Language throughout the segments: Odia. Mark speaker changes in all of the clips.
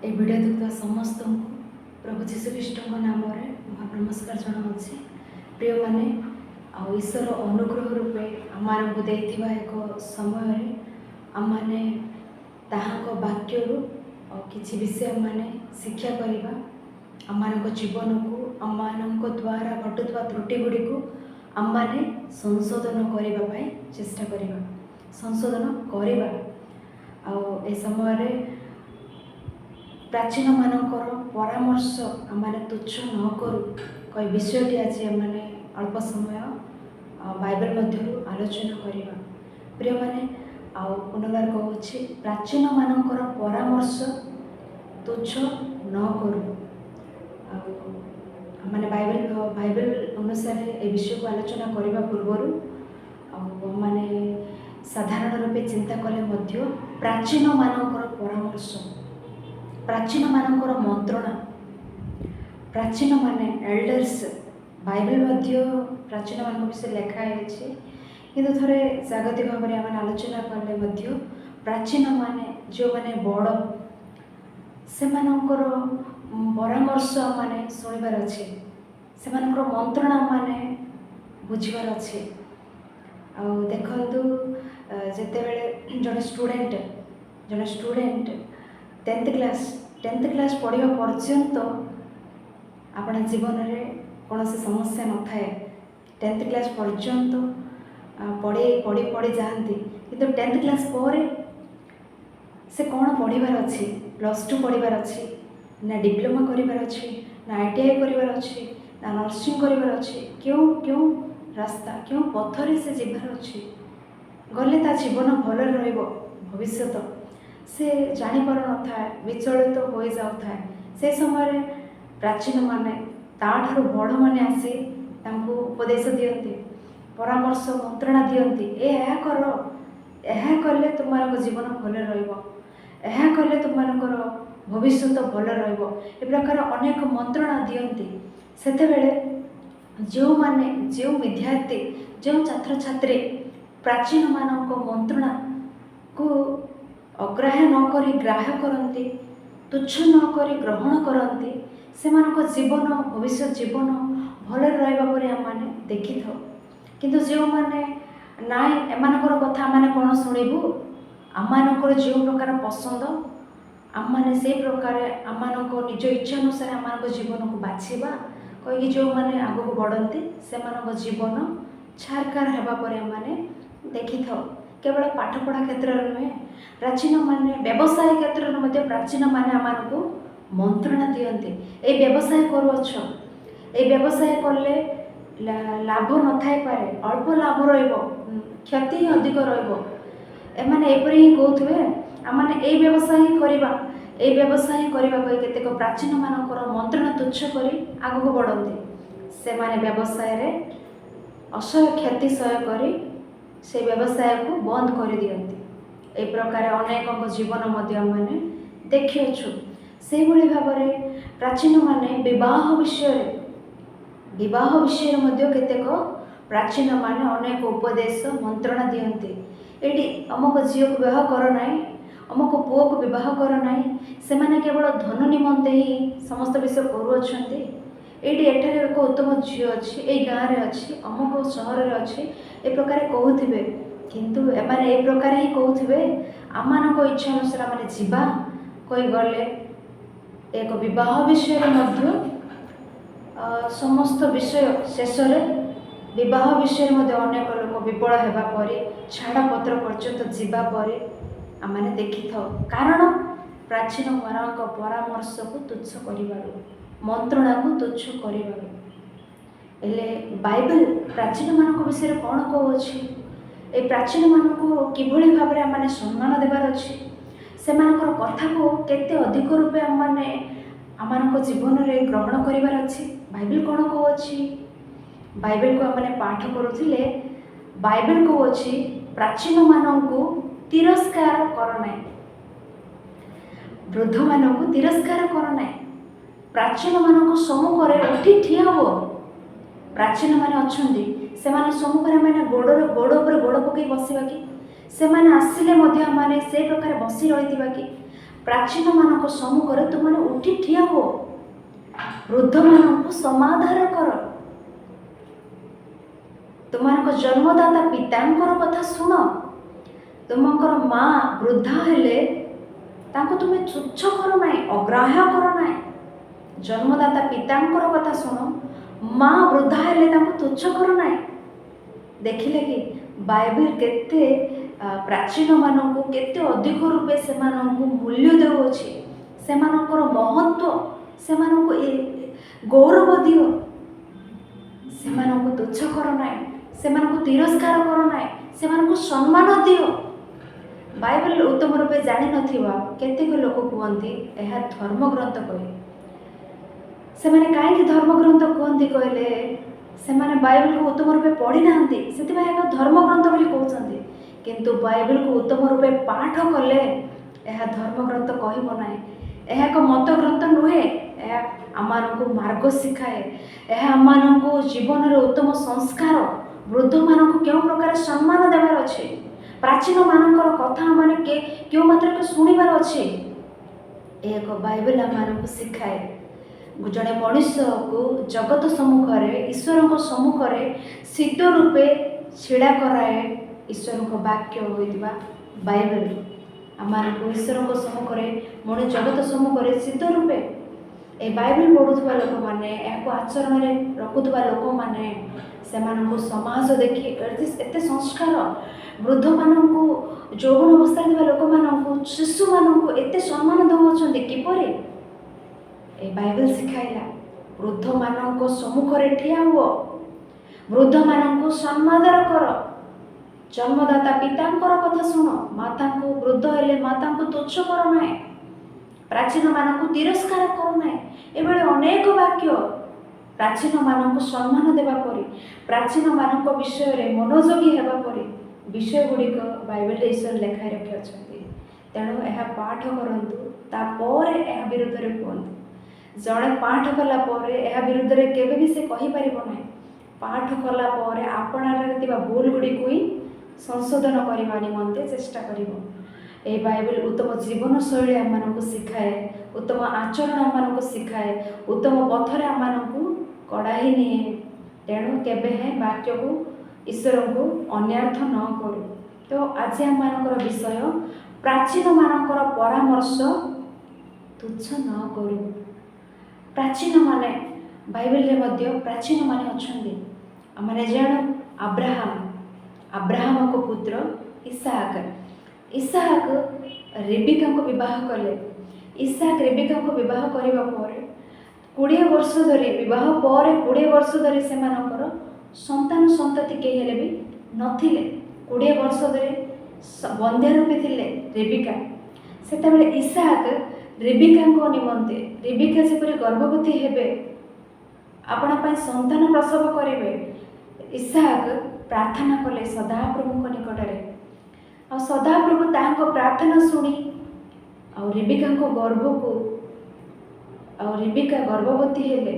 Speaker 1: ए भिडियो देखुवा समस्त प्रभु जीशुख्रीष्ट नाम नमस्कार जनाऊँगी। प्रिय माने ईश्वर अनुग्रह रूपे आम एक समय आम मैंने वाक्य किसी विषय माने शिक्षा करवा आम जीवन को आम द्वारा घटुवा त्रुटि गुड़ी को आम मैंने संशोधन करने चेष्टा करवा संशोधन करवा आ समय प्राचीन मानकर परामर्श आम तुच्छ न करूँ कई विषयटी आज आम अल्प समय बाइबल मध्य आलोचना करवा। प्रिय माने पुनर्बार कहूँ प्राचीन मानकर परामर्श तुच्छ न करूँ माने बाइबल अनुसार ए विषय को आलोचना करने पूर्व माने साधारण रूपे चिंता कले प्राचीन मानकर परामर्श प्राचीन मानकर मंत्रणा प्राचीन माने एल्डर्स बाइबल मध्य प्राचीन मान विषय लेखाई किंतु थोड़े जागतिक भाव में आम आलोचना कले प्राचीन माने जो माने बड़ से परामर्श माने शुणवार अच्छे से मंत्रणा माने बुझार अच्छे। देखु जिते जड़े स्टूडेंट 10th क्लास पढ़ा पर्यंत आपण जीवन में कौन से समस्या न थाए 10th क्लास पर्यंत पढ़ी पढ़ी पढ़ी जाती किंतु 10th क्लास पर से कौन पढ़ार अच्छी +2 पढ़ार अच्छी ना डिप्लोमा करार अच्छी ना ITI करार अच्छी ना नर्सिंग करार अच्छी क्यों क्यों रास्ता क्यों पथरे से जीवार अच्छी गले ता जीवन भल भविष्य से जापर न था विचलित हो जाए से समय प्राचीन माने ताठू बड़ माने आसी उपदेश दियंती परामर्श मंत्रणा दियंती ए कर कले तुम जीवन भल रले तुम भविष्य भल रकार अनेक मंत्रणा दियंती सेते जो माने जो विद्यार्थी जो छात्र छात्री प्राचीन मानक मंत्रणा को अग्राह्य नक ग्राह्य करती तुच्छ नक ग्रहण करती से जीवन भविष्य जीवन भल रहा देखी था किंतु जो माने नाई एमानकर कथा माने कौन शुणु आम जो प्रकार पसंद आम मैंने से प्रकार आम निज इच्छा अनुसार आम जीवन को बाछा कहीं जो मैंने आग को बढ़ती से जीवन छारकार होगापर आम देखी था केवल पाठपढ़ा क्षेत्र में नुहे प्राचीन माने व्यवसाय क्षेत्र में प्राचीन माने आम को मंत्रणा दियंती ए व्यवसाय करुअछ ए व्यवसाय कले लाभ न थाई पारे अल्प लाभ क्षति अधिक रमाने एपरी ही कहते आम ए व्यवसाय करवा ए व्यवसाय करवा कही केतेक प्राचीन मानकर मंत्रणा तुच्छ कर आग को बढ़ती से माने व्यवसाय रे असह्य क्षति सह कर से व्यवसाय को बंद कर दियंती ए प्रकार अनेक जीवन माने देखिछु से भली भाव में प्राचीन माने विवाह विषय केतेक प्राचीन माने अनेक उपदेश मंत्रणा दियंती एटी अमुक झील को विवाह कर ना अमुक पुओ को विवाह कर ना से माने केवल धन निमंते ही समस्त विषय करुँच एटी एठारे एक उत्तम झील अच्छी ए गाँव में अच्छी अमुक सहर में अच्छी ए प्रकार कहते किंतु एमाने ए प्रकार ही कहते आम इच्छा अनुसार आम जीवा कही गले एक विवाह विषय समस्त विषय शेष विवाह विषय अनेक लोक विफल होगापर छाड़पत्र पर्यंत जावापर आम देखी था कारण प्राचीन मान परामर्श को तुच्छ कर मंत्रणा को तुच्छ कर बाइबल प्राचीन मान विषय कौन कहूँ ए प्राचीन मान को किभली भाव में आम सम्मान देवार अच्छी से कथा को केते अधिक रूपे आम जीवन में ग्रहण करार अच्छी बाइबल कौन कहूँ बाइबल को आम पाठ करुले बाइबल कहूँ प्राचीन मान को तिरस्कार करना वृद्ध मान को तिरस्कार करना प्राचीन मान सम्मुखें उठी ठिया हो प्राचीन माने अच्छी से सम्मुखें मैंने गोड़ पर गोड़ पकई बसवा कि से आसिले माने से प्रकार बसी रही कि ପ୍ରାଚୀନମାନଙ୍କ ସମ୍ମୁଖରେ ତୁମମାନେ ଉଠି ଠିଆ ହୁଅ, ବୃଦ୍ଧମାନଙ୍କୁ ସମାଧାନ କର, ତୁମମାନଙ୍କ ଜନ୍ମଦାତା ପିତାଙ୍କର କଥା ଶୁଣ। ତୁମଙ୍କର ମା ବୃଦ୍ଧା ହେଲେ ତାଙ୍କୁ ତୁମେ ତୁଚ୍ଛ କର ନାହିଁ, ଅଗ୍ରାହ୍ୟ କର ନାହିଁ। ଜନ୍ମଦାତା ପିତାଙ୍କର କଥା ଶୁଣ, ମା ବୃଦ୍ଧା ହେଲେ ତାଙ୍କୁ ତୁଚ୍ଛ କର ନାହିଁ। ଦେଖିଲେ କି ବାଇବେଲ କେତେ ପ୍ରାଚୀନମାନଙ୍କୁ କେତେ ଅଧିକ ରୂପେ ସେମାନଙ୍କୁ ମୂଲ୍ୟ ଦେଉଅଛି, ସେମାନଙ୍କର ମହତ୍ଵ, ସେମାନଙ୍କୁ ଗୌରବ ଦିଅ। ସେମାନଙ୍କୁ ତୁଚ୍ଛ କର ନାହିଁ, ସେମାନଙ୍କୁ ତିରସ୍କାର କର ନାହିଁ, ସେମାନଙ୍କୁ ସମ୍ମାନ ଦିଅ। ବାଇବେଲ ଉତ୍ତମ ରୂପେ ଜାଣିନଥିବା କେତେକ ଲୋକ କୁହନ୍ତି ଏହା ଧର୍ମଗ୍ରନ୍ଥ କହି। ସେମାନେ କାହିଁକି ଧର୍ମଗ୍ରନ୍ଥ କୁହନ୍ତି କହିଲେ, ସେମାନେ ବାଇବେଲକୁ ଉତ୍ତମ ରୂପେ ପଢ଼ି ନାହାନ୍ତି, ସେଥିପାଇଁ ଏକ ଧର୍ମଗ୍ରନ୍ଥ ବୋଲି କହୁଛନ୍ତି। କିନ୍ତୁ ବାଇବେଲକୁ ଉତ୍ତମ ରୂପେ ପାଠ କଲେ ଏହା ଧର୍ମଗ୍ରନ୍ଥ କହିବ ନାହିଁ। ଏହା ଏକ ମତ ଗ୍ରନ୍ଥ ନୁହେଁ, ଏହା ଆମମାନଙ୍କୁ ମାର୍ଗ ଶିଖାଏ, ଏହା ଆମମାନଙ୍କୁ ଜୀବନରେ ଉତ୍ତମ ସଂସ୍କାର, ବୃଦ୍ଧମାନଙ୍କୁ କେଉଁ ପ୍ରକାର ସମ୍ମାନ ଦେବାର ଅଛି, ପ୍ରାଚୀନମାନଙ୍କର କଥା ମାନେ କେଉଁ ମାତ୍ରକେ ଶୁଣିବାର ଅଛି, ଏକ ବାଇବେଲ ଆମମାନଙ୍କୁ ଶିଖାଏ। ଜଣେ ମଣିଷକୁ ଜଗତ ସମ୍ମୁଖରେ, ଈଶ୍ୱରଙ୍କ ସମ୍ମୁଖରେ ସିଦ୍ଧ ରୂପେ ଛିଡ଼ା କରାଏ ଈଶ୍ୱରଙ୍କ ବାକ୍ୟ ହୋଇଥିବା ବାଇବେଲ। ଆମମାନଙ୍କୁ ଈଶ୍ୱରଙ୍କ ସମ୍ମୁଖରେ, ଜଗତ ସମ୍ମୁଖରେ ସିଦ୍ଧ ରୂପେ ଏ ବାଇବେଲ ପଢ଼ୁଥିବା ଲୋକମାନେ, ଏହାକୁ ଆଚରଣରେ ରଖୁଥିବା ଲୋକମାନେ, ସେମାନଙ୍କୁ ସମାଜ ଦେଖି ଏତେ ସଂସ୍କାର, ବୃଦ୍ଧମାନଙ୍କୁ, ଯୌବନ ଅବସ୍ଥାରେ ଥିବା ଲୋକମାନଙ୍କୁ, ଶିଶୁମାନଙ୍କୁ ଏତେ ସମ୍ମାନ ଦେଉଅଛନ୍ତି। କିପରି? ଏ ବାଇବେଲ ଶିଖାଇଲା, ବୃଦ୍ଧମାନଙ୍କ ସମ୍ମୁଖରେ ଠିଆ ହୁଅ, ବୃଦ୍ଧମାନଙ୍କୁ ସମ୍ମାନ କର, ଜନ୍ମଦାତା ପିତାଙ୍କର କଥା ଶୁଣ, ମାତାଙ୍କୁ, ବୃଦ୍ଧ ହେଲେ ମାତାଙ୍କୁ ତୁଚ୍ଛ କର ନାହିଁ, ପ୍ରାଚୀନମାନଙ୍କୁ ତିରସ୍କାର କର ନାହିଁ। ଏଭଳି ଅନେକ ବାକ୍ୟ ପ୍ରାଚୀନମାନଙ୍କୁ ସମ୍ମାନ ଦେବା ପରି, ପ୍ରାଚୀନମାନଙ୍କ ବିଷୟରେ ମନୋଯୋଗୀ ହେବା ପରି ବିଷୟ ଗୁଡ଼ିକ ବାଇବେଲରେ ଈଶ୍ୱର ଲେଖାଇ ରଖିଅଛନ୍ତି। ତେଣୁ ଏହା ପାଠ କରନ୍ତୁ, ତାପରେ ଏହା ବିରୁଦ୍ଧରେ କୁହନ୍ତୁ। ଜଣେ ପାଠ କଲା ପରେ ଏହା ବିରୁଦ୍ଧରେ କେବେ ବି ସେ କହିପାରିବ ନାହିଁ। ପାଠ କଲା ପରେ ଆପଣାରେ ଥିବା ଭୁଲ ଗୁଡ଼ିକୁ ହିଁ ସଂଶୋଧନ କରିବା ନିମନ୍ତେ ଚେଷ୍ଟା କରିବ। ଏହି ବାଇବେଲ ଉତ୍ତମ ଜୀବନଶୈଳୀ ଆମମାନଙ୍କୁ ଶିଖାଏ, ଉତ୍ତମ ଆଚରଣ ଆମମାନଙ୍କୁ ଶିଖାଏ, ଉତ୍ତମ ପଥରେ ଆମମାନଙ୍କୁ କଢ଼ାଇ ନିଏ। ତେଣୁ କେବେ ହେ ବାକ୍ୟକୁ, ଈଶ୍ୱରଙ୍କୁ ଅନ୍ୟାର୍ଥ ନ କରୁ। ତ ଆଜି ଆମମାନଙ୍କର ବିଷୟ, ପ୍ରାଚୀନମାନଙ୍କର ପରାମର୍ଶ ତୁଚ୍ଛ ନ କରୁ। ପ୍ରାଚୀନମାନେ, ବାଇବେଲରେ ମଧ୍ୟ ପ୍ରାଚୀନମାନେ ଅଛନ୍ତି। ଆମେ ଜାଣୁ ଆବ୍ରାହାମଙ୍କ ପୁତ୍ର ଇସାହାକ। ଇସାହାକ ରେବିକାଙ୍କୁ ବିବାହ କଲେ। ଇସାହାକ ରେବିକାଙ୍କୁ ବିବାହ କରିବା ପରେ 20 ବର୍ଷ ଧରି, ବିବାହ ପରେ 20 ବର୍ଷ ଧରି ସେମାନଙ୍କର ସନ୍ତାନ ସନ୍ତତି କେହି ହେଲେ ବି ନଥିଲେ। 20 ବର୍ଷ ଧରି ବନ୍ଧ୍ୟା ରୂପେ ଥିଲେ ରେବିକା। ସେତେବେଳେ ଇସାହାକ ରେବିକାଙ୍କ ନିମନ୍ତେ, ରେବିକା ଯେପରି ଗର୍ଭବତୀ ହେବେ, ଆପଣ ପାଇଁ ସନ୍ତାନ ପ୍ରସବ କରିବେ, ଇସାହାକ ପ୍ରାର୍ଥନା କଲେ ସଦାପ୍ରଭୁଙ୍କ ନିକଟରେ। ଆଉ ସଦାପ୍ରଭୁ ତାଙ୍କ ପ୍ରାର୍ଥନା ଶୁଣି ଆଉ ରେବିକାଙ୍କ ଗର୍ଭକୁ, ଆଉ ରେବିକା ଗର୍ଭବତୀ ହେଲେ।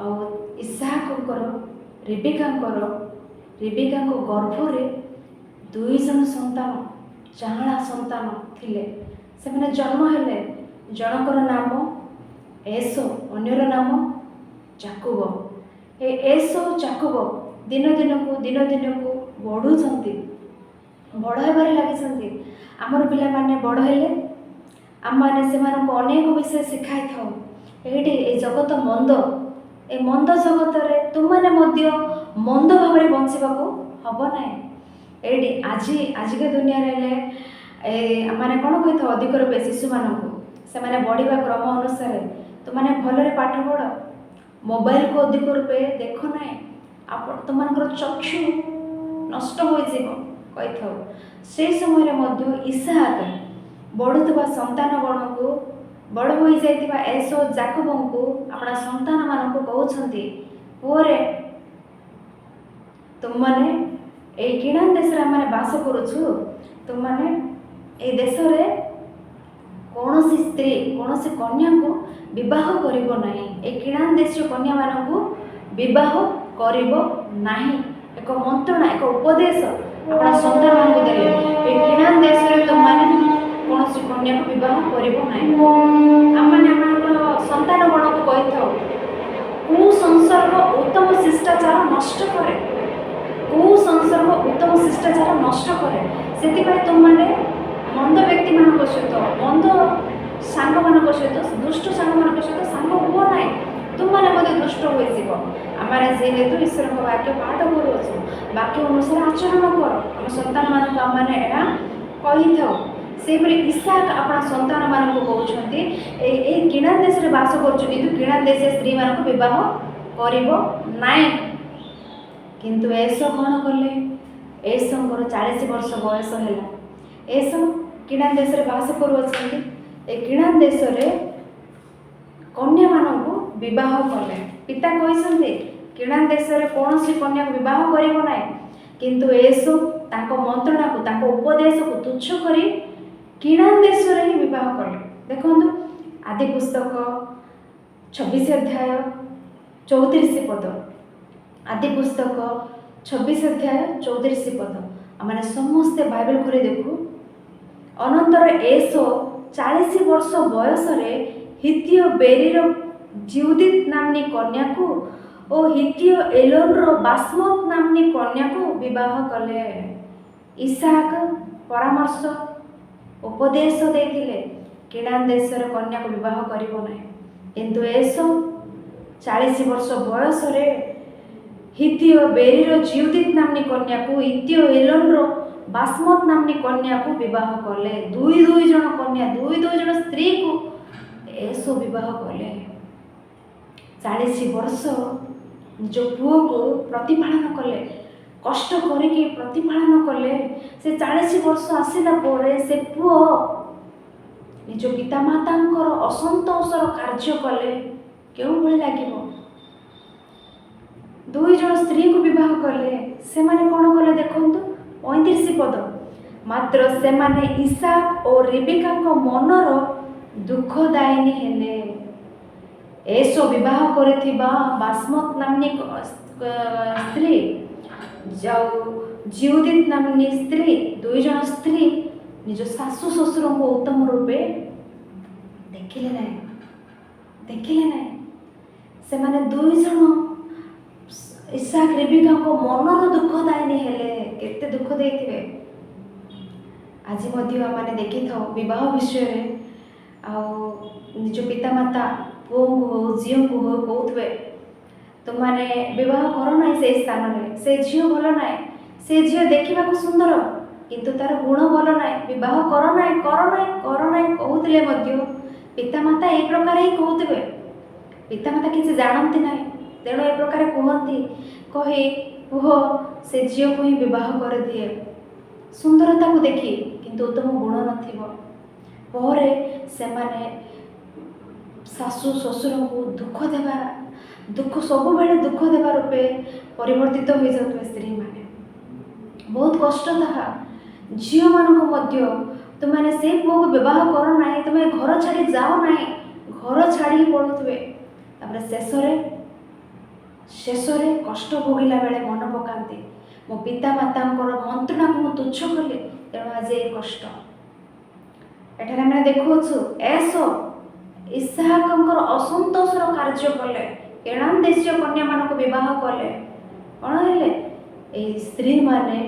Speaker 1: ଆଉ ଇସାହାକଙ୍କର, ରେବିକାଙ୍କ ଗର୍ଭରେ 2 ଜଣ ସନ୍ତାନ, ଚାହାଁଳା ସନ୍ତାନ ଥିଲେ। ସେମାନେ ଜନ୍ମ ହେଲେ। ଜଣଙ୍କର ନାମ ଏସୋ, ଅନ୍ୟର ନାମ ଯାକୋବ। ଏ ଏସୋ ଯାକୋବ ଦିନ ଦିନକୁ ବଢ଼ୁଛନ୍ତି, ବଡ଼ ହେବାରେ ଲାଗିଛନ୍ତି। ଆମର ପିଲାମାନେ ବଡ଼ ହେଲେ ଆମମାନେ ସେମାନଙ୍କୁ ଅନେକ ବିଷୟ ଶିଖାଇଥାଉ। ଏଇଠି ଏ ଜଗତ ମନ୍ଦ, ଏ ମନ୍ଦ ଜଗତରେ ତୁମମାନେ ମଧ୍ୟ ମନ୍ଦ ଭାବରେ ବଞ୍ଚିବାକୁ ହବ ନାହିଁ। ଏଇଠି ଆଜିକା ଦୁନିଆରେ ହେଲେ ଆମମାନେ କ'ଣ କହିଥାଉ, ଅଧିକ ରୂପେ ଶିଶୁମାନଙ୍କୁ, ସେମାନେ ବଢ଼ିବା କ୍ରମ ଅନୁସାରେ ତୁମମାନେ ଭଲରେ ପାଠ ପଢ଼, ମୋବାଇଲକୁ ଅଧିକ ରୂପେ ଦେଖ ନାହିଁ, ତୁମମାନଙ୍କର ଚକ୍ଷୁ ନଷ୍ଟ ହୋଇଯିବ କହିଥାଉ। ସେହି ସମୟରେ ମଧ୍ୟ ଇସାହାକ ବଢ଼ୁଥିବା ସନ୍ତାନ ଗଣକୁ, ବଡ଼ ହୋଇଯାଇଥିବା ଏସୋ ଯାକୋବଙ୍କୁ, ଆପଣା ସନ୍ତାନମାନଙ୍କୁ କହୁଛନ୍ତି, ପୁଅରେ, ତୁମମାନେ ଏଇ କିଣାନ ଦେଶରେ ଆମେ ବାସ କରୁଛୁ, ତୁମମାନେ এই ଦେଶରେ କୌଣସି ସ୍ତ୍ରୀ, କୌଣସି କନ୍ୟାକୁ ବିବାହ କରିବ ନାହିଁ। ଏ କିଣାନ ଦେଶୀୟ କନ୍ୟାମାନଙ୍କୁ ବିବାହ କରିବ ନାହିଁ। ଏକ ମନ୍ତ୍ରଣା, ଏକ ଉପଦେଶ ଆପଣ ସନ୍ତାନମାନଙ୍କୁ ଦେଲେ। ଏ କିଣାନ ଦେଶରେ ତୁମମାନେ କୌଣସି କନ୍ୟାକୁ ବିବାହ କରିବ ନାହିଁ। ଆମମାନେ ଆମର ସନ୍ତାନ ଗଣକୁ କହିଥାଉ କୁସଂସର୍ଗ ଉତ୍ତମ ଶିଷ୍ଟାଚାର ନଷ୍ଟ କରେ, କୁସଂସର୍ଗ ଉତ୍ତମ ଶିଷ୍ଟାଚାର ନଷ୍ଟ କରେ। ସେଥିପାଇଁ ତୁମମାନେ ମନ୍ଦ ବ୍ୟକ୍ତିମାନଙ୍କ ସହିତ, ମନ୍ଦ ସାଙ୍ଗମାନଙ୍କ ସହିତ, ଦୁଷ୍ଟ ସାଙ୍ଗମାନଙ୍କ ସହିତ ସାଙ୍ଗ ହୁଅ ନାହିଁ, ତୁମମାନେ ମଧ୍ୟ ଦୁଷ୍ଟ ହୋଇଯିବ। ଆମେ ଯେହେତୁ ଈଶ୍ୱରଙ୍କ ବାକ୍ୟ ପାଠ କରୁଅଛୁ, ବାକ୍ୟ ଅନୁସାରେ ଆଚରଣ କର, ଆମ ସନ୍ତାନମାନଙ୍କୁ ଆମମାନେ ଏହା କହିଥାଉ। ସେହିପରି ଇସାକ ଆପଣ ସନ୍ତାନମାନଙ୍କୁ କହୁଛନ୍ତି ଏଇ କିଣାନ ଦେଶରେ ବାସ କରୁଛୁ, କିନ୍ତୁ କିଣାନ ଦେଶୀୟ ସ୍ତ୍ରୀମାନଙ୍କୁ ବିବାହ କରିବ ନାହିଁ। କିନ୍ତୁ ଏସୋ କ'ଣ କଲେ? ଏସୋଙ୍କର 40 ବର୍ଷ ବୟସ ହେଲା। ଏସୋ କିଣାନ ଦେଶରେ ବାସ କରୁଅଛନ୍ତି। ଏ କିଣାନ ଦେଶରେ କନ୍ୟାମାନଙ୍କୁ ବିବାହ କଲେ। ପିତା କହିଛନ୍ତି କିଣାନ ଦେଶରେ କୌଣସି କନ୍ୟାକୁ ବିବାହ କରିବ ନାହିଁ, କିନ୍ତୁ ଏସୋ ତାଙ୍କ ମନ୍ତ୍ରଣାକୁ, ତାଙ୍କ ଉପଦେଶକୁ ତୁଚ୍ଛ କରି କିଣାନ ଦେଶରେ ହିଁ ବିବାହ କଲେ। ଦେଖନ୍ତୁ ଆଦି ପୁସ୍ତକ 26 ଅଧ୍ୟାୟ 34 ପଦ, ଆଦି ପୁସ୍ତକ 26 ଅଧ୍ୟାୟ 34 ପଦ। ଆମେ ସମସ୍ତେ ବାଇବେଲ ଘରେ ଦେଖୁ। ଅନନ୍ତର ଏସୋ 40 ବର୍ଷ ବୟସରେ ହିତୀୟ ବେରିର ଜିଉଦିତ ନାମ୍ନୀ କନ୍ୟାକୁ ଓ ହିତୀୟ ଏଲୋନର ବାସମତ ନାମ୍ନୀ କନ୍ୟାକୁ ବିବାହ କଲେ। ଇସାକ ପରାମର୍ଶ ଉପଦେଶ ଦେଇଥିଲେ କିଣାନ ଦେଶର କନ୍ୟାକୁ ବିବାହ କରିବ ନାହିଁ, କିନ୍ତୁ ଏସୋ 40 ବର୍ଷ ବୟସରେ ହିତୀୟ ବେରିର ଜିଉଦିତ ନାମ୍ନୀ କନ୍ୟାକୁ, ହିତୀୟ ଏଲୋନର ବାସମତ ନାମ୍ନୀ କନ୍ୟାକୁ ବିବାହ କଲେ। ଦୁଇ ଜଣ କନ୍ୟା, ଦୁଇ ଜଣ ସ୍ତ୍ରୀକୁ ଏସୋ ବିବାହ କଲେ। 40 ବର୍ଷ ନିଜ ପୁଅକୁ ପ୍ରତିପାଳନ କଲେ, କଷ୍ଟ କରିକି ପ୍ରତିପାଳନ କଲେ। ସେ 40 ବର୍ଷ ଆସିଲା ପରେ ସେ ପୁଅ ନିଜ ପିତାମାତାଙ୍କର ଅସନ୍ତୋଷର କାର୍ଯ୍ୟ କଲେ। କେଉଁଭଳି ଲାଗିବ? ଦୁଇ ଜଣ ସ୍ତ୍ରୀକୁ ବିବାହ କଲେ। ସେମାନେ କ'ଣ କଲେ ଦେଖନ୍ତୁ 35 ପଦ। ମାତ୍ର ସେମାନେ ଇସାକ ଓ ରେବେକାଙ୍କ ମନର ଦୁଃଖଦାୟିନୀ ହେଲେ। ଏସୋ ବିବାହ କରିଥିବା ବାସମତ ନାମ୍ନୀ ସ୍ତ୍ରୀ, ଜିଉଦିତ ନାମ୍ନୀ ସ୍ତ୍ରୀ, ଦୁଇ ଜଣ ସ୍ତ୍ରୀ ନିଜ ଶାଶୁ ଶ୍ୱଶୁରଙ୍କୁ ଉତ୍ତମ ରୂପେ ଦେଖିଲେ ନାହିଁ। ସେମାନେ ଦୁଇ ଜଣ ଇସାକ ରେବେକାଙ୍କ ମନର ଦୁଃଖଦାୟିନୀ ହେଲେ। କେତେ ଦୁଃଖ ଦେଇଥିବେ। ଆଜି ମଧ୍ୟ ଆମେ ଦେଖିଥାଉ ବିବାହ ବିଷୟରେ, ଆଉ ନିଜ ପିତାମାତା ପୁଅଙ୍କୁ ହଉ ଝିଅଙ୍କୁ ହଉ କହୁଥିବେ ତୁମମାନେ ବିବାହ କର ନାହିଁ ସେଇ ସ୍ଥାନରେ, ସେ ଝିଅ ଭଲ ନାହିଁ, ସେ ଝିଅ ଦେଖିବାକୁ ସୁନ୍ଦର କିନ୍ତୁ ତାର ଗୁଣ ଭଲ ନାହିଁ, ବିବାହ କର ନାହିଁ କହୁଥିଲେ ମଧ୍ୟ ପିତାମାତା এই ପ୍ରକାର ହିଁ କହୁଥିବେ। ପିତାମାତା କିଛି ଜାଣନ୍ତି ନାହିଁ, ତେଣୁ ଏ ପ୍ରକାର କୁହନ୍ତି, କହି ପୁଅ ସେ ଝିଅକୁ ହିଁ ବିବାହ କରିଦିଏ, ସୁନ୍ଦରତାକୁ ଦେଖି, କିନ୍ତୁ ଉତ୍ତମ ଗୁଣ ନଥିବ। ପରେ ସେମାନେ ଶାଶୁ ଶ୍ୱଶୁରଙ୍କୁ ସବୁବେଳେ ଦୁଃଖ ଦେବା ରୂପେ ପରିବର୍ତ୍ତିତ ହୋଇଯାଉଥିବା ସ୍ତ୍ରୀମାନେ। ବହୁତ କଷ୍ଟ ତାହା। ଝିଅମାନଙ୍କୁ ମଧ୍ୟ ତୁମମାନେ ସେଇ ପୁଅକୁ ବିବାହ କର ନାହିଁ, ତୁମେ ଘର ଛାଡ଼ି ଯାଅ ନାହିଁ, ଘର ଛାଡ଼ି ପଡ଼ୁଥିବେ। ତାପରେ ଶେଷରେ କଷ୍ଟ ଭୋଗିଲା ବେଳେ ମନ ପକାନ୍ତି, ମୋ ପିତାମାତାଙ୍କର ମନ୍ତ୍ରଣାକୁ ମୁଁ ତୁଚ୍ଛ କଲି, ତେଣୁ ଆଜି ଏଇ କଷ୍ଟ। ଏଠାରେ ଆମେ ଦେଖୁଅଛୁ ଏସୋ ଇସାକଙ୍କର ଅସନ୍ତୋଷର କାର୍ଯ୍ୟ କଲେ, କିଣାନ ଦେଶୀୟ କନ୍ୟାମାନଙ୍କୁ ବିବାହ କଲେ। କ'ଣ ହେଲେ? ଏହି ସ୍ତ୍ରୀମାନେ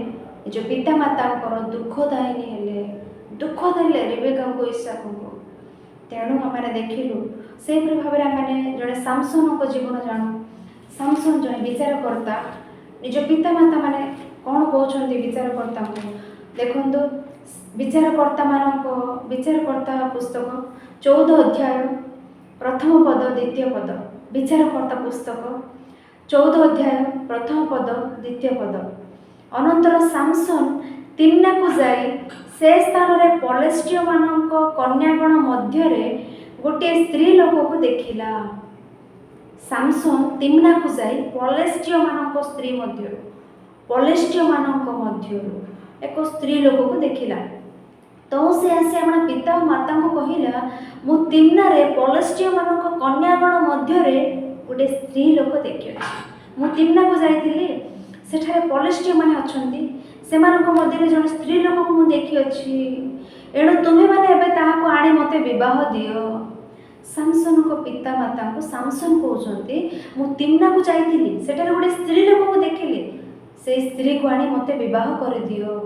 Speaker 1: ନିଜ ପିତାମାତାଙ୍କର ଦୁଃଖଦାୟିନୀ ହେଲେ, ଦୁଃଖ ଦେଲେ ରେବେକାଙ୍କୁ ଇସାକଙ୍କୁ। ତେଣୁ ଆମେ ଦେଖିଲୁ ସେହିପରି ଭାବରେ ଆମେ ଜଣେ ସାମସନଙ୍କ ଜୀବନ ଜାଣୁ। ସାମସନ ଜଣେ ବିଚାରକର୍ତ୍ତା। ନିଜ ପିତାମାତା ମାନେ କ'ଣ କହୁଛନ୍ତି ବିଚାରକର୍ତ୍ତାଙ୍କୁ ଦେଖନ୍ତୁ। ବିଚାରକର୍ତ୍ତା ପୁସ୍ତକ 14 ଅଧ୍ୟାୟ 1 ପଦ 2 ପଦ। ବିଚାରକର୍ତ୍ତା ପୁସ୍ତକ 14 ଅଧ୍ୟାୟ 1 ପଦ 2 ପଦ। ଅନନ୍ତର ସାମସନ ତିମ୍ନାକୁ ଯାଇ ସେ ସ୍ଥାନରେ ପଲେଷ୍ଟିୟମାନଙ୍କ କନ୍ୟାଗଣ ମଧ୍ୟରେ ଗୋଟିଏ ସ୍ତ୍ରୀ ଲୋକକୁ ଦେଖିଲା। ସାମସନ ତିମ୍ନାକୁ ଯାଇ ପଲେଷ୍ଟିୟମାନଙ୍କ ମଧ୍ୟରୁ ଏକ ସ୍ତ୍ରୀ ଲୋକକୁ ଦେଖିଲା। ତ ସେ ଆସି ଆମ ପିତା ଓ ମାତାଙ୍କୁ କହିଲା, ମୁଁ ତିମ୍ନାରେ ପଲେଷ୍ଟିୟମାନଙ୍କ କନ୍ୟାଗଣ ମଧ୍ୟରେ ଗୋଟିଏ ସ୍ତ୍ରୀ ଲୋକ ଦେଖିଅଛି। ମୁଁ ତିମ୍ନାକୁ ଯାଇଥିଲି, ସେଠାରେ ପଲେଷ୍ଟିୟମାନେ ଅଛନ୍ତି, ସେମାନଙ୍କ ମଧ୍ୟରେ ଜଣେ ସ୍ତ୍ରୀ ଲୋକକୁ ମୁଁ ଦେଖିଅଛି। एणु तुम्हें मैंने एबे ताहाको आनी मते विवाह दियो। सामसन को पिता माता को सामसन कहते मु तिमना को जाइथिली सेठारे गोटे स्त्री लोक को देखिली से स्त्री को आनी मते विवाह कर दियो।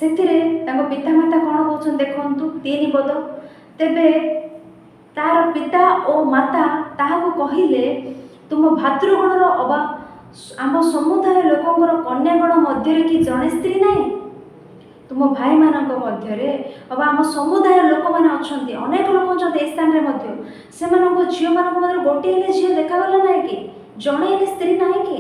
Speaker 1: सेथिरे तांको पिता माता कौन कहउछन देखंतु 3 पद। तेबे तार पिता और माता ताहाको कहिले तुम भातृगणर अबा आम समुदाय लोकंकर कन्यागण मध्य कि जड़े स्त्री नाई तुम भाई मानक मध्य अबा आम समुदाय लोक मैंने अच्छा अनेक लोक अच्छा स्थान में से झील मान गोटे झील देखागला ना कि जड़े स्त्री ना कि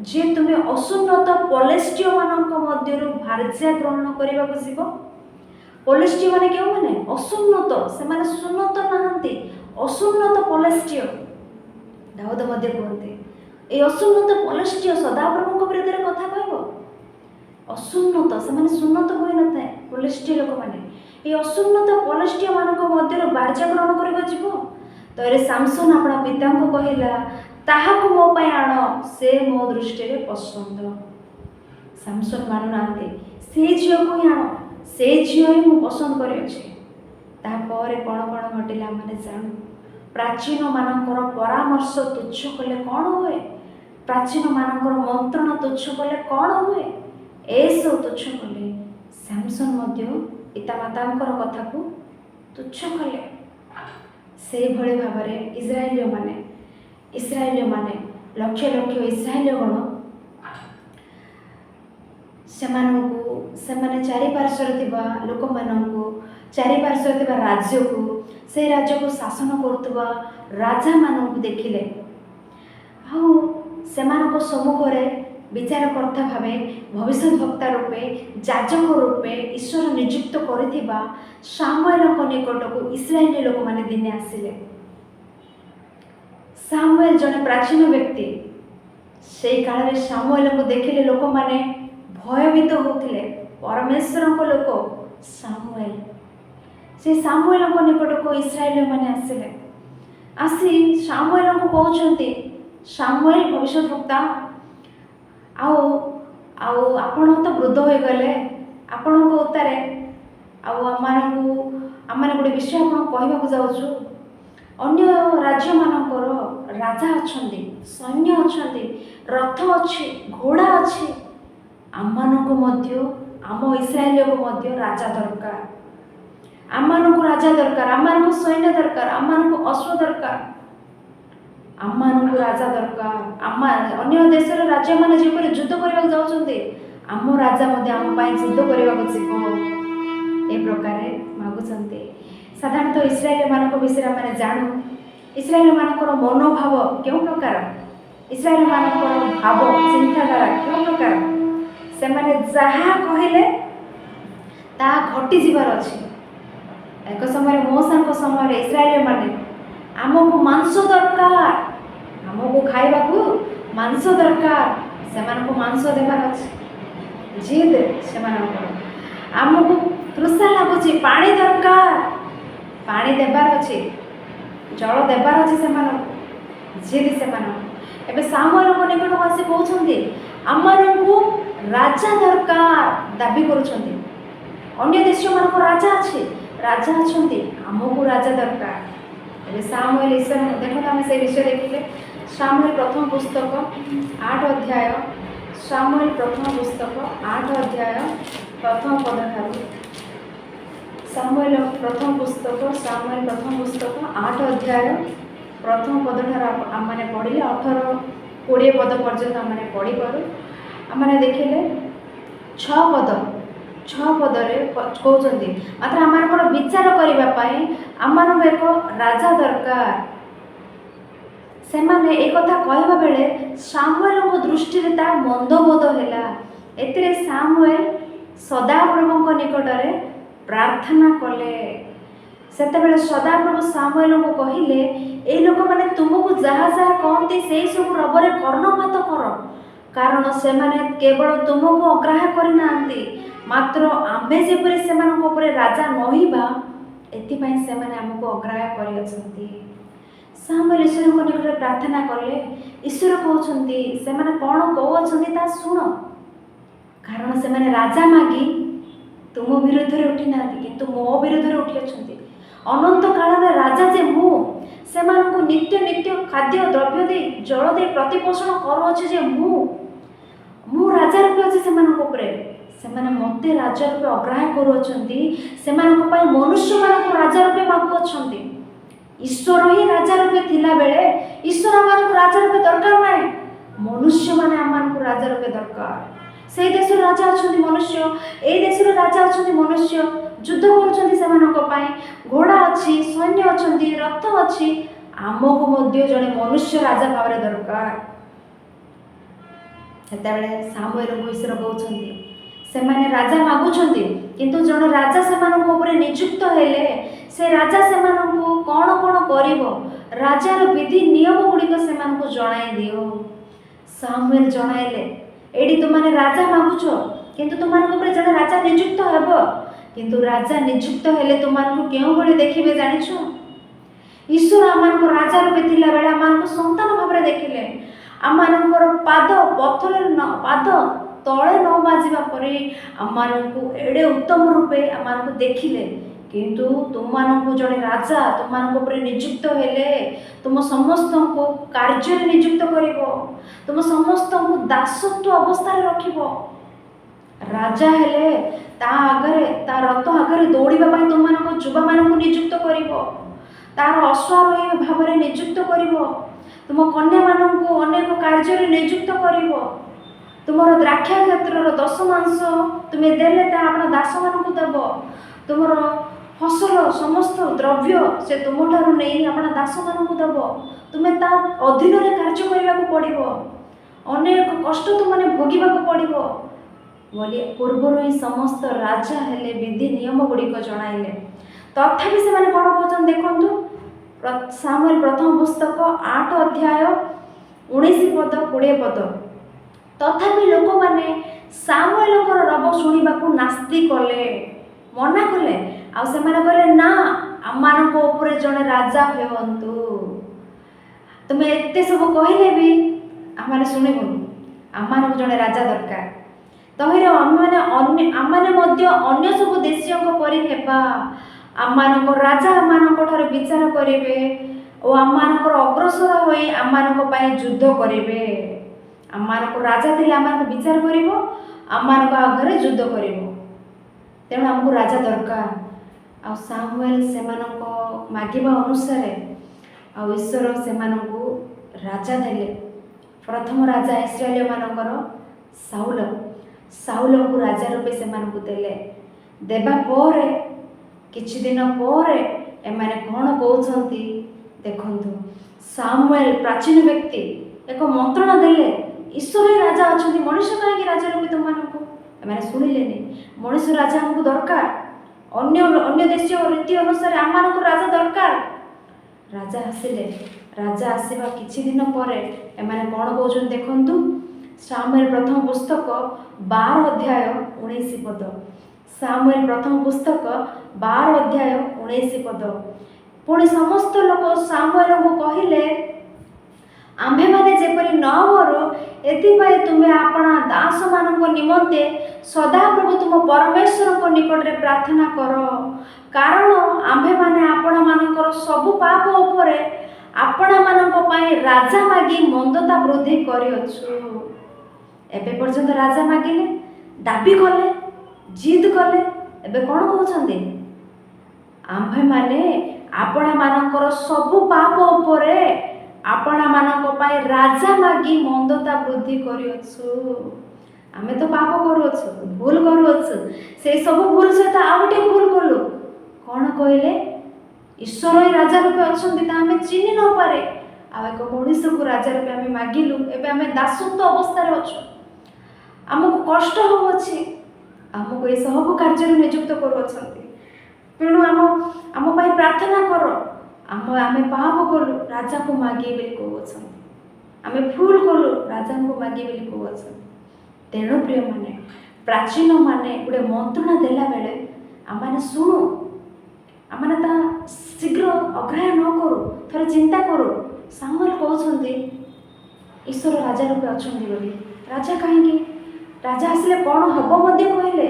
Speaker 1: जे तुम्हें असुन्नत पलेस्टिय मानक मध्य भार्या ग्रहण करने को जीव। पलेस्टिय माने क्यों माने असुन्नत से माने सुन्नत नहांती असुन्नत पलेस्टिय दाऊद मध्य कहते ये असुन्नत पलेस्टिय सदाप्रभु विरुद्ध कथा कह असुन्नत से माने सुन्नत हो न था पलेस्टिय लोक माने ये असुन्नत पलेस्टिय मानक मध्य बार्या ग्रहण करने जीव। तो ये सामसन अपना पिता को कहला ताहाको मो पाई आण से मो दृष्टि पसंद। सामसन मानुना से झील को ही आण से झील ही मुझे पसंद कर कौन कौन घटला मैंने जानू। प्राचीन मानकर परामर्श तुच्छ कले कौन हुए प्राचीन मानकर मंत्रण तुच्छ कले कौन हुए एसो तुच्छ कले सामसन मध्य पिता मातांकर कथा को तुच्छ कले। से भले भाव इस्राएल माने लक्ष लक्ष इस्राएल गण से चारिपार्श्वर लोक मानू चारिपार्श्वर राज्य को से राज्य को शासन करुवा राजा मानू देखिले आउ सम्मुख में विचारकर्ता भावे भविष्य वक्ता रूपे जाजक रूपे ईश्वर नियुक्त करिथिबा सामुएल निकट को इस्राएली लोक माने दिने आसिले। सामुएल जने प्राचीन व्यक्ति से काल सामुएल को देखिले लोक माने भयभीत होते परमेश्वर को लोक सामुएल से सामुएल निकट को इस्राएल माने आसिले आसी सामुएल को कहते सामुएल भविष्य वक्ता आपण तो वृद्ध हो गले आपण उत्तारे आम गोटे विषय आप कहवाक जाऊँ अन्य राज्य मानकर राजा अच्छा सैन्य अच्छा रथ अच्छे घोड़ा अच्छे आम आम इस्राएल को राजा दरकार आम राजा दरकार आम सैन्य दरकार आम अश्व दरकार आम राजा दरकार आम अन्य देशर राज्य मैंने जपरी युद्ध करने जाऊँच आम राजा आम युद्ध करने जीव ए प्रकार मागुंट। साधारणतः इस्राएल मान विषय आम जानू इस्राएल मानकर मनोभाव क्यों प्रकार इस्राएल मानकर भाव चिंताधारा क्यों प्रकार से माने जहाँ कहले ता घटी जीवार अच्छे। एक समय मौसा समय इस्राएल माने आमको मांस दरकार आमको खाइबा को मांस दरकार से मांस देवार अच्छे जिद से आमको तृषा लगुच पानी दरकार पानी देवार अच्छे जल देवार अच्छे से जिद से सामुएल निकट आसी कहते आम राजा दरकार दाबी करुँच अन्य देश मान राजा अच्छे राजा अच्छा आमको राजा दरकार। सामुएल ईश्वर देखो आम से विषय देखिले सामुएल प्रथम पुस्तक 8 अध्याय सामुएल प्रथम पुस्तक 8 अध्याय प्रथम पद ठारू सामुएल प्रथम पुस्तक 8 अध्याय प्रथम पद ठार आम पढ़िले 18-20 पद पर्यंत आम पढ़ी पारू आम देखिले 6 पदरे कहते मात्र आम विचार करने आम एक राजा दरकार से माने एक कथा कहवा बेले सामुएल दृष्टि मंदबोध है एतिरे सामुएल सदाप्रभु निकटरे प्रार्थना कले सेतेबेले सदाप्रभु सामुएल को कहिले ए लोक माने तुमको जहाँ जहाँ कहते से सब रबरे कर्णपात कर कारण से माने केवल तुमको अग्राह्य करना मात्र आमे जेपरी से राजा नहिबा एथिपाई से आमको अग्राह्य कर सामुएल ईश्वर को निकट प्रार्थना कले ईश्वर कहते से कौन कहते शुण कारण से राजा मागी ତୁମ ବିରୁଦ୍ଧରେ ଉଠି ନାହାନ୍ତି କିନ୍ତୁ ମୋ ବିରୁଦ୍ଧରେ ଉଠି ଅଛନ୍ତି। ଅନନ୍ତ କାଳର ରାଜା ଯେ ମୁଁ, ସେମାନଙ୍କୁ ନିତ୍ୟ ନିତ୍ୟ ଖାଦ୍ୟ ଦ୍ରବ୍ୟ ଦେଇ ଜଳ ଦେଇ ପ୍ରତିପୋଷଣ କରୁଅଛି ଯେ ମୁଁ ରାଜା ରୂପେ ଅଛି ସେମାନଙ୍କ ଉପରେ। ସେମାନେ ମୋତେ ରାଜା ରୂପେ ଅଗ୍ରାହ୍ୟ କରୁଅଛନ୍ତି, ସେମାନଙ୍କ ପାଇଁ ମନୁଷ୍ୟମାନଙ୍କୁ ରାଜା ରୂପେ ମାଗୁଅଛନ୍ତି। ଈଶ୍ୱର ହିଁ ରାଜା ରୂପେ ଥିଲାବେଳେ ଈଶ୍ୱର ଆମମାନଙ୍କୁ ରାଜା ରୂପେ ଦରକାର ନାହିଁ, ମନୁଷ୍ୟମାନେ ଆମମାନଙ୍କୁ ରାଜା ରୂପେ ଦରକାର। ସେଇ ଦେଶର ରାଜା ଅଛନ୍ତି ମନୁଷ୍ୟ, ଏଇ ଦେଶର ରାଜା ଅଛନ୍ତି ମନୁଷ୍ୟ, ଯୁଦ୍ଧ କରୁଛନ୍ତି ସେମାନଙ୍କ ପାଇଁ, ଘୋଡ଼ା ଅଛି, ସୈନ୍ୟ ଅଛନ୍ତି, ରଥ ଅଛି। ଆମକୁ ମଧ୍ୟ ଜଣେ ମନୁଷ୍ୟ ରାଜା ଭାବରେ ଦରକାର। ସେତେବେଳେ ସାମୁଏଲଙ୍କୁ ଈଶ୍ୱର କହୁଛନ୍ତି, ସେମାନେ ରାଜା ମାଗୁଛନ୍ତି କିନ୍ତୁ ଜଣେ ରାଜା ସେମାନଙ୍କ ଉପରେ ନିଯୁକ୍ତ ହେଲେ ସେ ରାଜା ସେମାନଙ୍କୁ କ'ଣ କ'ଣ କରିବ, ରାଜାର ବିଧି ନିୟମ ଗୁଡ଼ିକ ସେମାନଙ୍କୁ ଜଣାଇ ଦିଅ। ସାମୁଏଲ ଜଣାଇଲେ, ଏଇଠି ତୁମମାନେ ରାଜା ମାଗୁଛ କିନ୍ତୁ ତୁମମାନଙ୍କ ଉପରେ ଜଣେ ରାଜା ନିଯୁକ୍ତ ହେବ, କିନ୍ତୁ ରାଜା ନିଯୁକ୍ତ ହେଲେ ତୁମମାନଙ୍କୁ କେଉଁଭଳି ଦେଖିବେ ଜାଣିଛ? ଈଶ୍ୱର ଆମମାନଙ୍କୁ ରାଜା ରୂପେ ଥିଲାବେଳେ ଆମମାନଙ୍କୁ ସନ୍ତାନ ଭାବରେ ଦେଖିଲେ, ଆମମାନଙ୍କର ପାଦ ତଳେ ନ ବାଜିବା ପରେ ଆମମାନଙ୍କୁ ଏଡ଼େ ଉତ୍ତମ ରୂପେ ଆମମାନଙ୍କୁ ଦେଖିଲେ। କିନ୍ତୁ ତୁମମାନଙ୍କୁ ଜଣେ ରାଜା ତୁମମାନଙ୍କ ଉପରେ ନିଯୁକ୍ତ ହେଲେ ତୁମ ସମସ୍ତଙ୍କୁ କାର୍ଯ୍ୟରେ ନିଯୁକ୍ତ କରିବ, ତୁମ ସମସ୍ତଙ୍କୁ ଦାସତ୍ୱ ଅବସ୍ଥାରେ ରଖିବ। ରାଜା ହେଲେ ତା ରଥ ଆଗରେ ଦୌଡ଼ିବା ପାଇଁ ତୁମମାନଙ୍କ ଯୁବାମାନଙ୍କୁ ନିଯୁକ୍ତ କରିବ, ତାର ଅଶ୍ୱାରୋହୀ ଭାବରେ ନିଯୁକ୍ତ କରିବ, ତୁମ କନ୍ୟାମାନଙ୍କୁ ଅନେକ କାର୍ଯ୍ୟରେ ନିଯୁକ୍ତ କରିବ। ତୁମର ଦ୍ରାକ୍ଷା କ୍ଷେତ୍ରର ଦଶମାଂଶ ତୁମେ ଦେଲେ ତାହା ଆପଣ ଦାସମାନଙ୍କୁ ଦେବ। ତୁମର ଫସଲ ସମସ୍ତ ଦ୍ରବ୍ୟ ସେ ତୁମଠାରୁ ନେଇ ଆପଣ ଦାସମାନଙ୍କୁ ଦେବ। ତୁମେ ତା ଅଧୀନରେ କାର୍ଯ୍ୟ କରିବାକୁ ପଡ଼ିବ, ଅନେକ କଷ୍ଟ ତୁମମାନେ ଭୋଗିବାକୁ ପଡ଼ିବ ବୋଲି ପୂର୍ବରୁ ହିଁ ସମସ୍ତ ରାଜା ହେଲେ ବିଧି ନିୟମ ଗୁଡ଼ିକ ଜଣାଇଲେ। ତଥାପି ସେମାନେ କ'ଣ କହୁଛନ୍ତି ଦେଖନ୍ତୁ, ସାମୁଏଲ ପ୍ରଥମ ପୁସ୍ତକ 8 ଅଧ୍ୟାୟ 19 ପଦ 20 ପଦ। ତଥାପି ଲୋକମାନେ ସାମୁଏଲଙ୍କର ରବ ଶୁଣିବାକୁ ନାସ୍ତି କଲେ, ମନା କଲେ। ଆଉ ସେମାନେ କହିଲେ, ନା, ଆମମାନଙ୍କ ଉପରେ ଜଣେ ରାଜା ହୁଅନ୍ତୁ। ତୁମେ ଏତେ ସବୁ କହିଲେ ବି ଆମମାନେ ଶୁଣିବୁନି, ଆମମାନଙ୍କୁ ଜଣେ ରାଜା ଦରକାର। ତହିଁରେ ଆମମାନେ ମଧ୍ୟ ଅନ୍ୟ ସବୁ ଦେଶୀୟଙ୍କ ପରି ହେବା। ଆମମାନଙ୍କ ରାଜା ଆମମାନଙ୍କ ଠାରୁ ବିଚାର କରିବେ ଓ ଆମମାନଙ୍କର ଅଗ୍ରସର ହୋଇ ଆମମାନଙ୍କ ପାଇଁ ଯୁଦ୍ଧ କରିବେ। ଆମମାନଙ୍କ ରାଜା ଥିଲେ ଆମମାନଙ୍କୁ ବିଚାର କରିବ, ଆମମାନଙ୍କ ଆଗରେ ଯୁଦ୍ଧ କରିବ। ତେଣୁ ଆମକୁ ରାଜା ଦରକାର। ଆଉ ସାମୁଏଲ ସେମାନଙ୍କ ମାଗିବା ଅନୁସାରେ ଆଉ ଈଶ୍ୱର ସେମାନଙ୍କୁ ରାଜା ଦେଲେ। ପ୍ରଥମ ରାଜା ଇସ୍ରାଏଲମାନଙ୍କର ସାଉଲଙ୍କୁ ରାଜା ରୂପେ ସେମାନଙ୍କୁ ଦେଲେ। ଦେବା ପରେ କିଛି ଦିନ ପରେ ଏମାନେ କ'ଣ କହୁଛନ୍ତି ଦେଖନ୍ତୁ। ସାମୁଏଲ ପ୍ରାଚୀନ ବ୍ୟକ୍ତି ଏକ ମନ୍ତ୍ରଣା ଦେଲେ, ଈଶ୍ୱର ହିଁ ରାଜା ଅଛନ୍ତି, ମଣିଷ କାହିଁକି ରାଜା ରୂପେ ତୁମମାନଙ୍କୁ? ଏମାନେ ଶୁଣିଲେନି। ମଣିଷ ରାଜା ଆମକୁ ଦରକାର, ଅନ୍ୟ ଦେଶୀୟ ରୀତି ଅନୁସାରେ ଆମମାନଙ୍କୁ ରାଜା ଦରକାର। ରାଜା ଆସିଲେ। ରାଜା ଆସିବା କିଛି ଦିନ ପରେ ଏମାନେ କ'ଣ କହୁଛନ୍ତି ଦେଖନ୍ତୁ। ସାମୁଏଲ ପ୍ରଥମ ପୁସ୍ତକ 12 ଅଧ୍ୟାୟ 19 ପଦ। ସାମୁଏଲ ପ୍ରଥମ ପୁସ୍ତକ 12 ଅଧ୍ୟାୟ 19 ପଦ। ପୁଣି ସମସ୍ତ ଲୋକ ସାମୁଏଲଙ୍କୁ କହିଲେ, ଆମ୍ଭେମାନେ ଯେପରି ନ ମରୁ ଏଥିପାଇଁ ତୁମେ ଆପଣା ଦାସମାନଙ୍କ ନିମନ୍ତେ ସଦାପ୍ରଭୁ ତୁମ ପରମେଶ୍ୱରଙ୍କ ନିକଟରେ ପ୍ରାର୍ଥନା କର, କାରଣ ଆମ୍ଭେମାନେ ଆପଣମାନଙ୍କର ସବୁ ପାପ ଉପରେ ଆପଣମାନଙ୍କ ପାଇଁ ରାଜା ମାଗି ମନ୍ଦତା ବୃଦ୍ଧି କରିଅଛୁ। ଏବେ ପର୍ଯ୍ୟନ୍ତ ରାଜା ମାଗିଲେ, ଦାବି କଲେ, ଜିଦ୍ କଲେ। ଏବେ କ'ଣ କହୁଛନ୍ତି? ଆମ୍ଭେମାନେ ଆପଣମାନଙ୍କର ସବୁ ପାପ ଉପରେ ଆପଣମାନଙ୍କ ପାଇଁ ରାଜା ମାଗି ମନ୍ଦତା ବୃଦ୍ଧି କରିଅଛୁ। ଆମେ ତ ପାପ କରୁଅଛୁ, ଭୁଲ କରୁଅଛୁ। ସେଇ ସବୁ ଭୁଲ ସହିତ ଆଉ ଗୋଟେ ଭୁଲ କଲୁ। କ'ଣ କହିଲେ? ଈଶ୍ୱର ହିଁ ରାଜା ରୂପେ ଅଛନ୍ତି ତା ଆମେ ଚିହ୍ନି ନପାରେ। ଆଉ ଏକ ମଣିଷକୁ ରାଜା ରୂପେ ଆମେ ମାଗିଲୁ। ଏବେ ଆମେ ଦାସତ୍ୱ ଅବସ୍ଥାରେ ଅଛୁ, ଆମକୁ କଷ୍ଟ ହେଉଅଛି, ଆମକୁ ଏ ସବୁ କାର୍ଯ୍ୟରେ ନିଯୁକ୍ତ କରୁଅଛନ୍ତି। ତେଣୁ ଆମ ପାଇଁ ପ୍ରାର୍ଥନା କର। ଆମେ ପାପ କଲୁ, ରାଜାକୁ ମାଗି ବୋଲି କହୁଅଛନ୍ତି। ଆମେ ଭୁଲ କଲୁ, ରାଜାଙ୍କୁ ମାଗି ବୋଲି କହୁଅଛନ୍ତି। ତେଣୁ ପ୍ରିୟମାନେ, ପ୍ରାଚୀନମାନେ ଗୋଟେ ମନ୍ତ୍ରଣା ଦେଲାବେଳେ ଆମମାନେ ଶୁଣୁ, ଆମମାନେ ତା ଶୀଘ୍ର ଅଗ୍ରାହ୍ୟ ନ କରୁ, ଥରେ ଚିନ୍ତା କରୁ। ସାମୁଏଲ କହୁଛନ୍ତି ଈଶ୍ୱର ରାଜା ରୂପେ ଅଛନ୍ତି ବୋଲି। ରାଜା କାହିଁକି? ରାଜା ଆସିଲେ କ'ଣ ହେବ ମଧ୍ୟ କହିଲେ।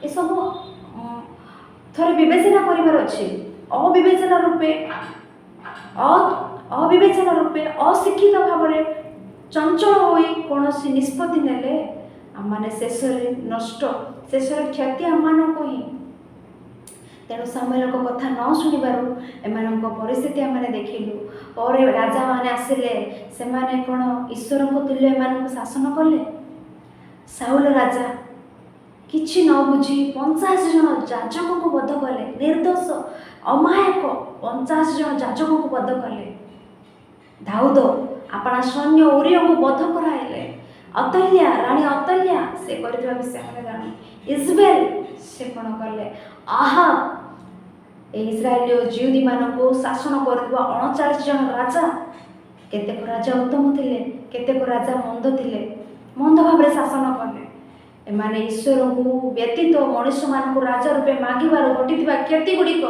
Speaker 1: ଏସବୁ ଥରେ ବିବେଚନା କରିବାର ଅଛି। ଅବିବେଚନା ରୂପେ ଅଶିକ୍ଷିତ ଭାବରେ ଚଞ୍ଚଳ ହୋଇ କୌଣସି ନିଷ୍ପତ୍ତି ନେଲେ ଆମମାନେ ଶେଷରେ ନଷ୍ଟ, ଶେଷରେ କ୍ଷତି ଆମମାନଙ୍କୁ ହିଁ। ତେଣୁ ସାମୁଏଲଙ୍କ କଥା ନ ଶୁଣିବାରୁ ଏମାନଙ୍କ ପରିସ୍ଥିତି ଆମେ ଦେଖିଲୁ। ପରେ ରାଜାମାନେ ଆସିଲେ, ସେମାନେ କ'ଣ ଈଶ୍ୱରଙ୍କ ତୁଲ୍ୟ ଏମାନଙ୍କୁ ଶାସନ କଲେ? ସାଉଲ ରାଜା କିଛି ନ ବୁଝି 50 ଜଣ ଯାଜକଙ୍କୁ ବଧ କଲେ। ନିର୍ଦ୍ଦୋଷ ଅମାୟକ 50 ଜଣ ଯାଜକଙ୍କୁ ବଧ କଲେ। ଦାଉଦ ଆପଣା ସୈନ୍ୟ ଉରିୟଙ୍କୁ ବଧ କରାଇଲେ। ଅତଲ୍ୟା, ରାଣୀ ଅତଲ୍ୟା ସେ କରିଥିବା ବିଷୟ ଆମେ ଜାଣୁ। ଇଜବେଲ ସେ କ'ଣ କଲେ? ଆହାବ ଏ ଇସ୍ରାଏଲୀୟ ଜିହୁଦୀମାନଙ୍କୁ ଶାସନ କରୁଥିବା 39 ଜଣ ରାଜା, କେତେକ ରାଜା ଉତ୍ତମ ଥିଲେ, କେତେକ ରାଜା ମନ୍ଦ ଥିଲେ, ମନ୍ଦ ଭାବରେ ଶାସନ କଲେ। ଏମାନେ ଈଶ୍ୱରଙ୍କୁ ବ୍ୟତୀତ ମଣିଷମାନଙ୍କୁ ରାଜା ରୂପେ ମାଗିବାରୁ ଘଟିଥିବା କ୍ଷତି ଗୁଡ଼ିକ,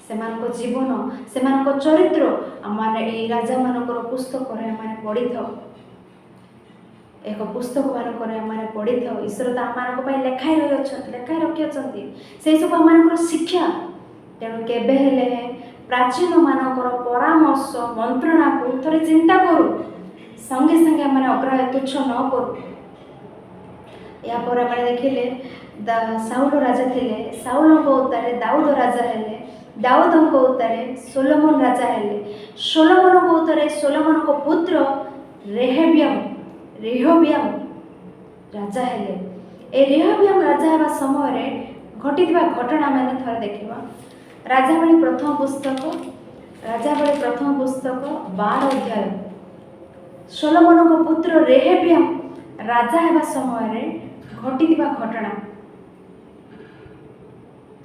Speaker 1: ସେମାନଙ୍କ ଜୀବନ, ସେମାନଙ୍କ ଚରିତ୍ର ଆମମାନେ ଏହି ରାଜାମାନଙ୍କର ପୁସ୍ତକରେ ଆମେ ପଢ଼ିଥାଉ। ଏକ ପୁସ୍ତକ ମାନଙ୍କରେ ଆମେ ପଢ଼ିଥାଉ। ଈଶ୍ୱର ତ ଆମମାନଙ୍କ ପାଇଁ ଲେଖାଇ ରଖିଅଛନ୍ତି ସେହିସବୁ ଆମମାନଙ୍କର ଶିକ୍ଷା। ତେଣୁ କେବେ ହେଲେ ପ୍ରାଚୀନମାନଙ୍କର ପରାମର୍ଶ ମନ୍ତ୍ରଣାକୁ ଥରେ ଚିନ୍ତା କରୁ, ସଙ୍ଗେ ସଙ୍ଗେ ଆମେ ଅଗ୍ରାହ୍ୟ ତୁଚ୍ଛ ନ କରୁ। ଏହାପରେ ଆମେ ଦେଖିଲେ ସାଉଲ ରାଜା ଥିଲେ, ସାଉଲଙ୍କ ଉତ୍ତାରେ ଦାଉଦ ରାଜା ହେଲେ, ଦାଉଦଙ୍କ ଉତ୍ତାରେ ସୋଲୋମନ ରାଜା ହେଲେ, ସୋଲୋମନଙ୍କ ଉତ୍ତାରେ ସୋଲୋମନଙ୍କ ପୁତ୍ର ରେହବ୍ୟାମ ରାଜା ହେଲେ। ଏ ରେହବ୍ୟାମ ରାଜା ହେବା ସମୟରେ ଘଟିଥିବା ଘଟଣା ଆମେ ଥରେ ଦେଖିବା। ରାଜାବଳୀ ପ୍ରଥମ ପୁସ୍ତକ 12 ଅଧ୍ୟାୟ। ସୋଲୋମନଙ୍କ ପୁତ୍ର ରେହବ୍ୟାମ ରାଜା ହେବା ସମୟରେ ଘଟିଥିବା ଘଟଣା।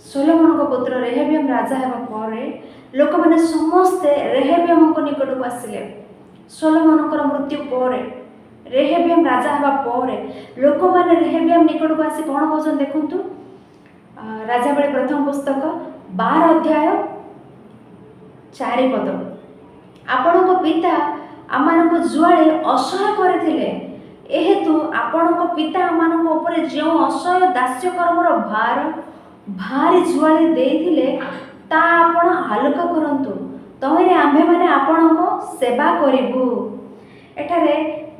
Speaker 1: ସୋଲୋମନଙ୍କ ପୁତ୍ର ରେହବ୍ୟାମ ରାଜା ହେବା ପରେ ଲୋକମାନେ ସମସ୍ତେ ରେହବ୍ୟାମଙ୍କ ନିକଟକୁ ଆସିଲେ। ସୋଲୋମନଙ୍କର ମୃତ୍ୟୁ ପରେ, ରେହବ୍ୟାମ ରାଜା ହେବା ପରେ ଲୋକମାନେ ରେହବ୍ୟାମ ନିକଟକୁ ଆସି କ'ଣ କହୁଛନ୍ତି ଦେଖନ୍ତୁ। ରାଜାବଳୀ ପ୍ରଥମ ପୁସ୍ତକ 12 ଅଧ୍ୟାୟ 4 ପଦ। ଆପଣଙ୍କ ପିତା ଆମମାନଙ୍କୁ ଜୁଆଳି ଅସହ୍ୟ କରିଥିଲେ, ଏହେତୁ ଆପଣଙ୍କ ପିତା ଆମମାନଙ୍କ ଉପରେ ଯେଉଁ ଅସହ୍ୟ ଦାସ୍ୟ କର୍ମର ଭାରି ଜୁଆଳି ଦେଇଥିଲେ, ତା ଆପଣ ହାଲୁକା କରନ୍ତୁ, ତହିଁରେ ଆମ୍ଭେମାନେ ଆପଣଙ୍କ ସେବା କରିବୁ। ଏଠାରେ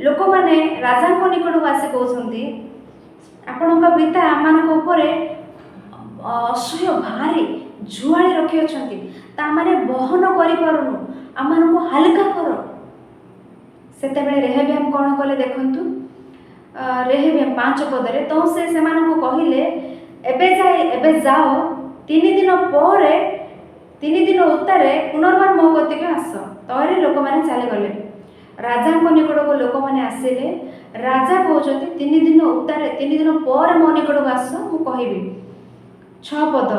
Speaker 1: ଲୋକମାନେ ରାଜାଙ୍କ ନିକଟକୁ ଆସି କହୁଛନ୍ତି, ଆପଣଙ୍କ ପିତା ଆମମାନଙ୍କ ଉପରେ ଅସହ୍ୟ ଭାରି ଜୁଆଳି ରଖିଅଛନ୍ତି, ତାମାନେ ବହନ କରିପାରୁନୁ, ଆମମାନଙ୍କୁ ହାଲକା କର। ସେତେବେଳେ ରେହବ୍ୟାମ କ'ଣ କଲେ ଦେଖନ୍ତୁ। ରେହବ୍ୟାମ 5 ପଦରେ, ତ ସେ ସେମାନଙ୍କୁ କହିଲେ, ଏବେ ଯାଅ, 3 ଦିନ ଉତ୍ତାରେ ପୁନର୍ବାର ମୋ କତିକି ଆସ। ତହିଁରେ ଲୋକମାନେ ଚାଲିଗଲେ। ରାଜାଙ୍କ ନିକଟକୁ ଲୋକମାନେ ଆସିଲେ। ରାଜା କହୁଛନ୍ତି 3 ଦିନ ପରେ ମୋ ନିକଟକୁ ଆସ, ମୁଁ କହିବି। 6 ପଦ,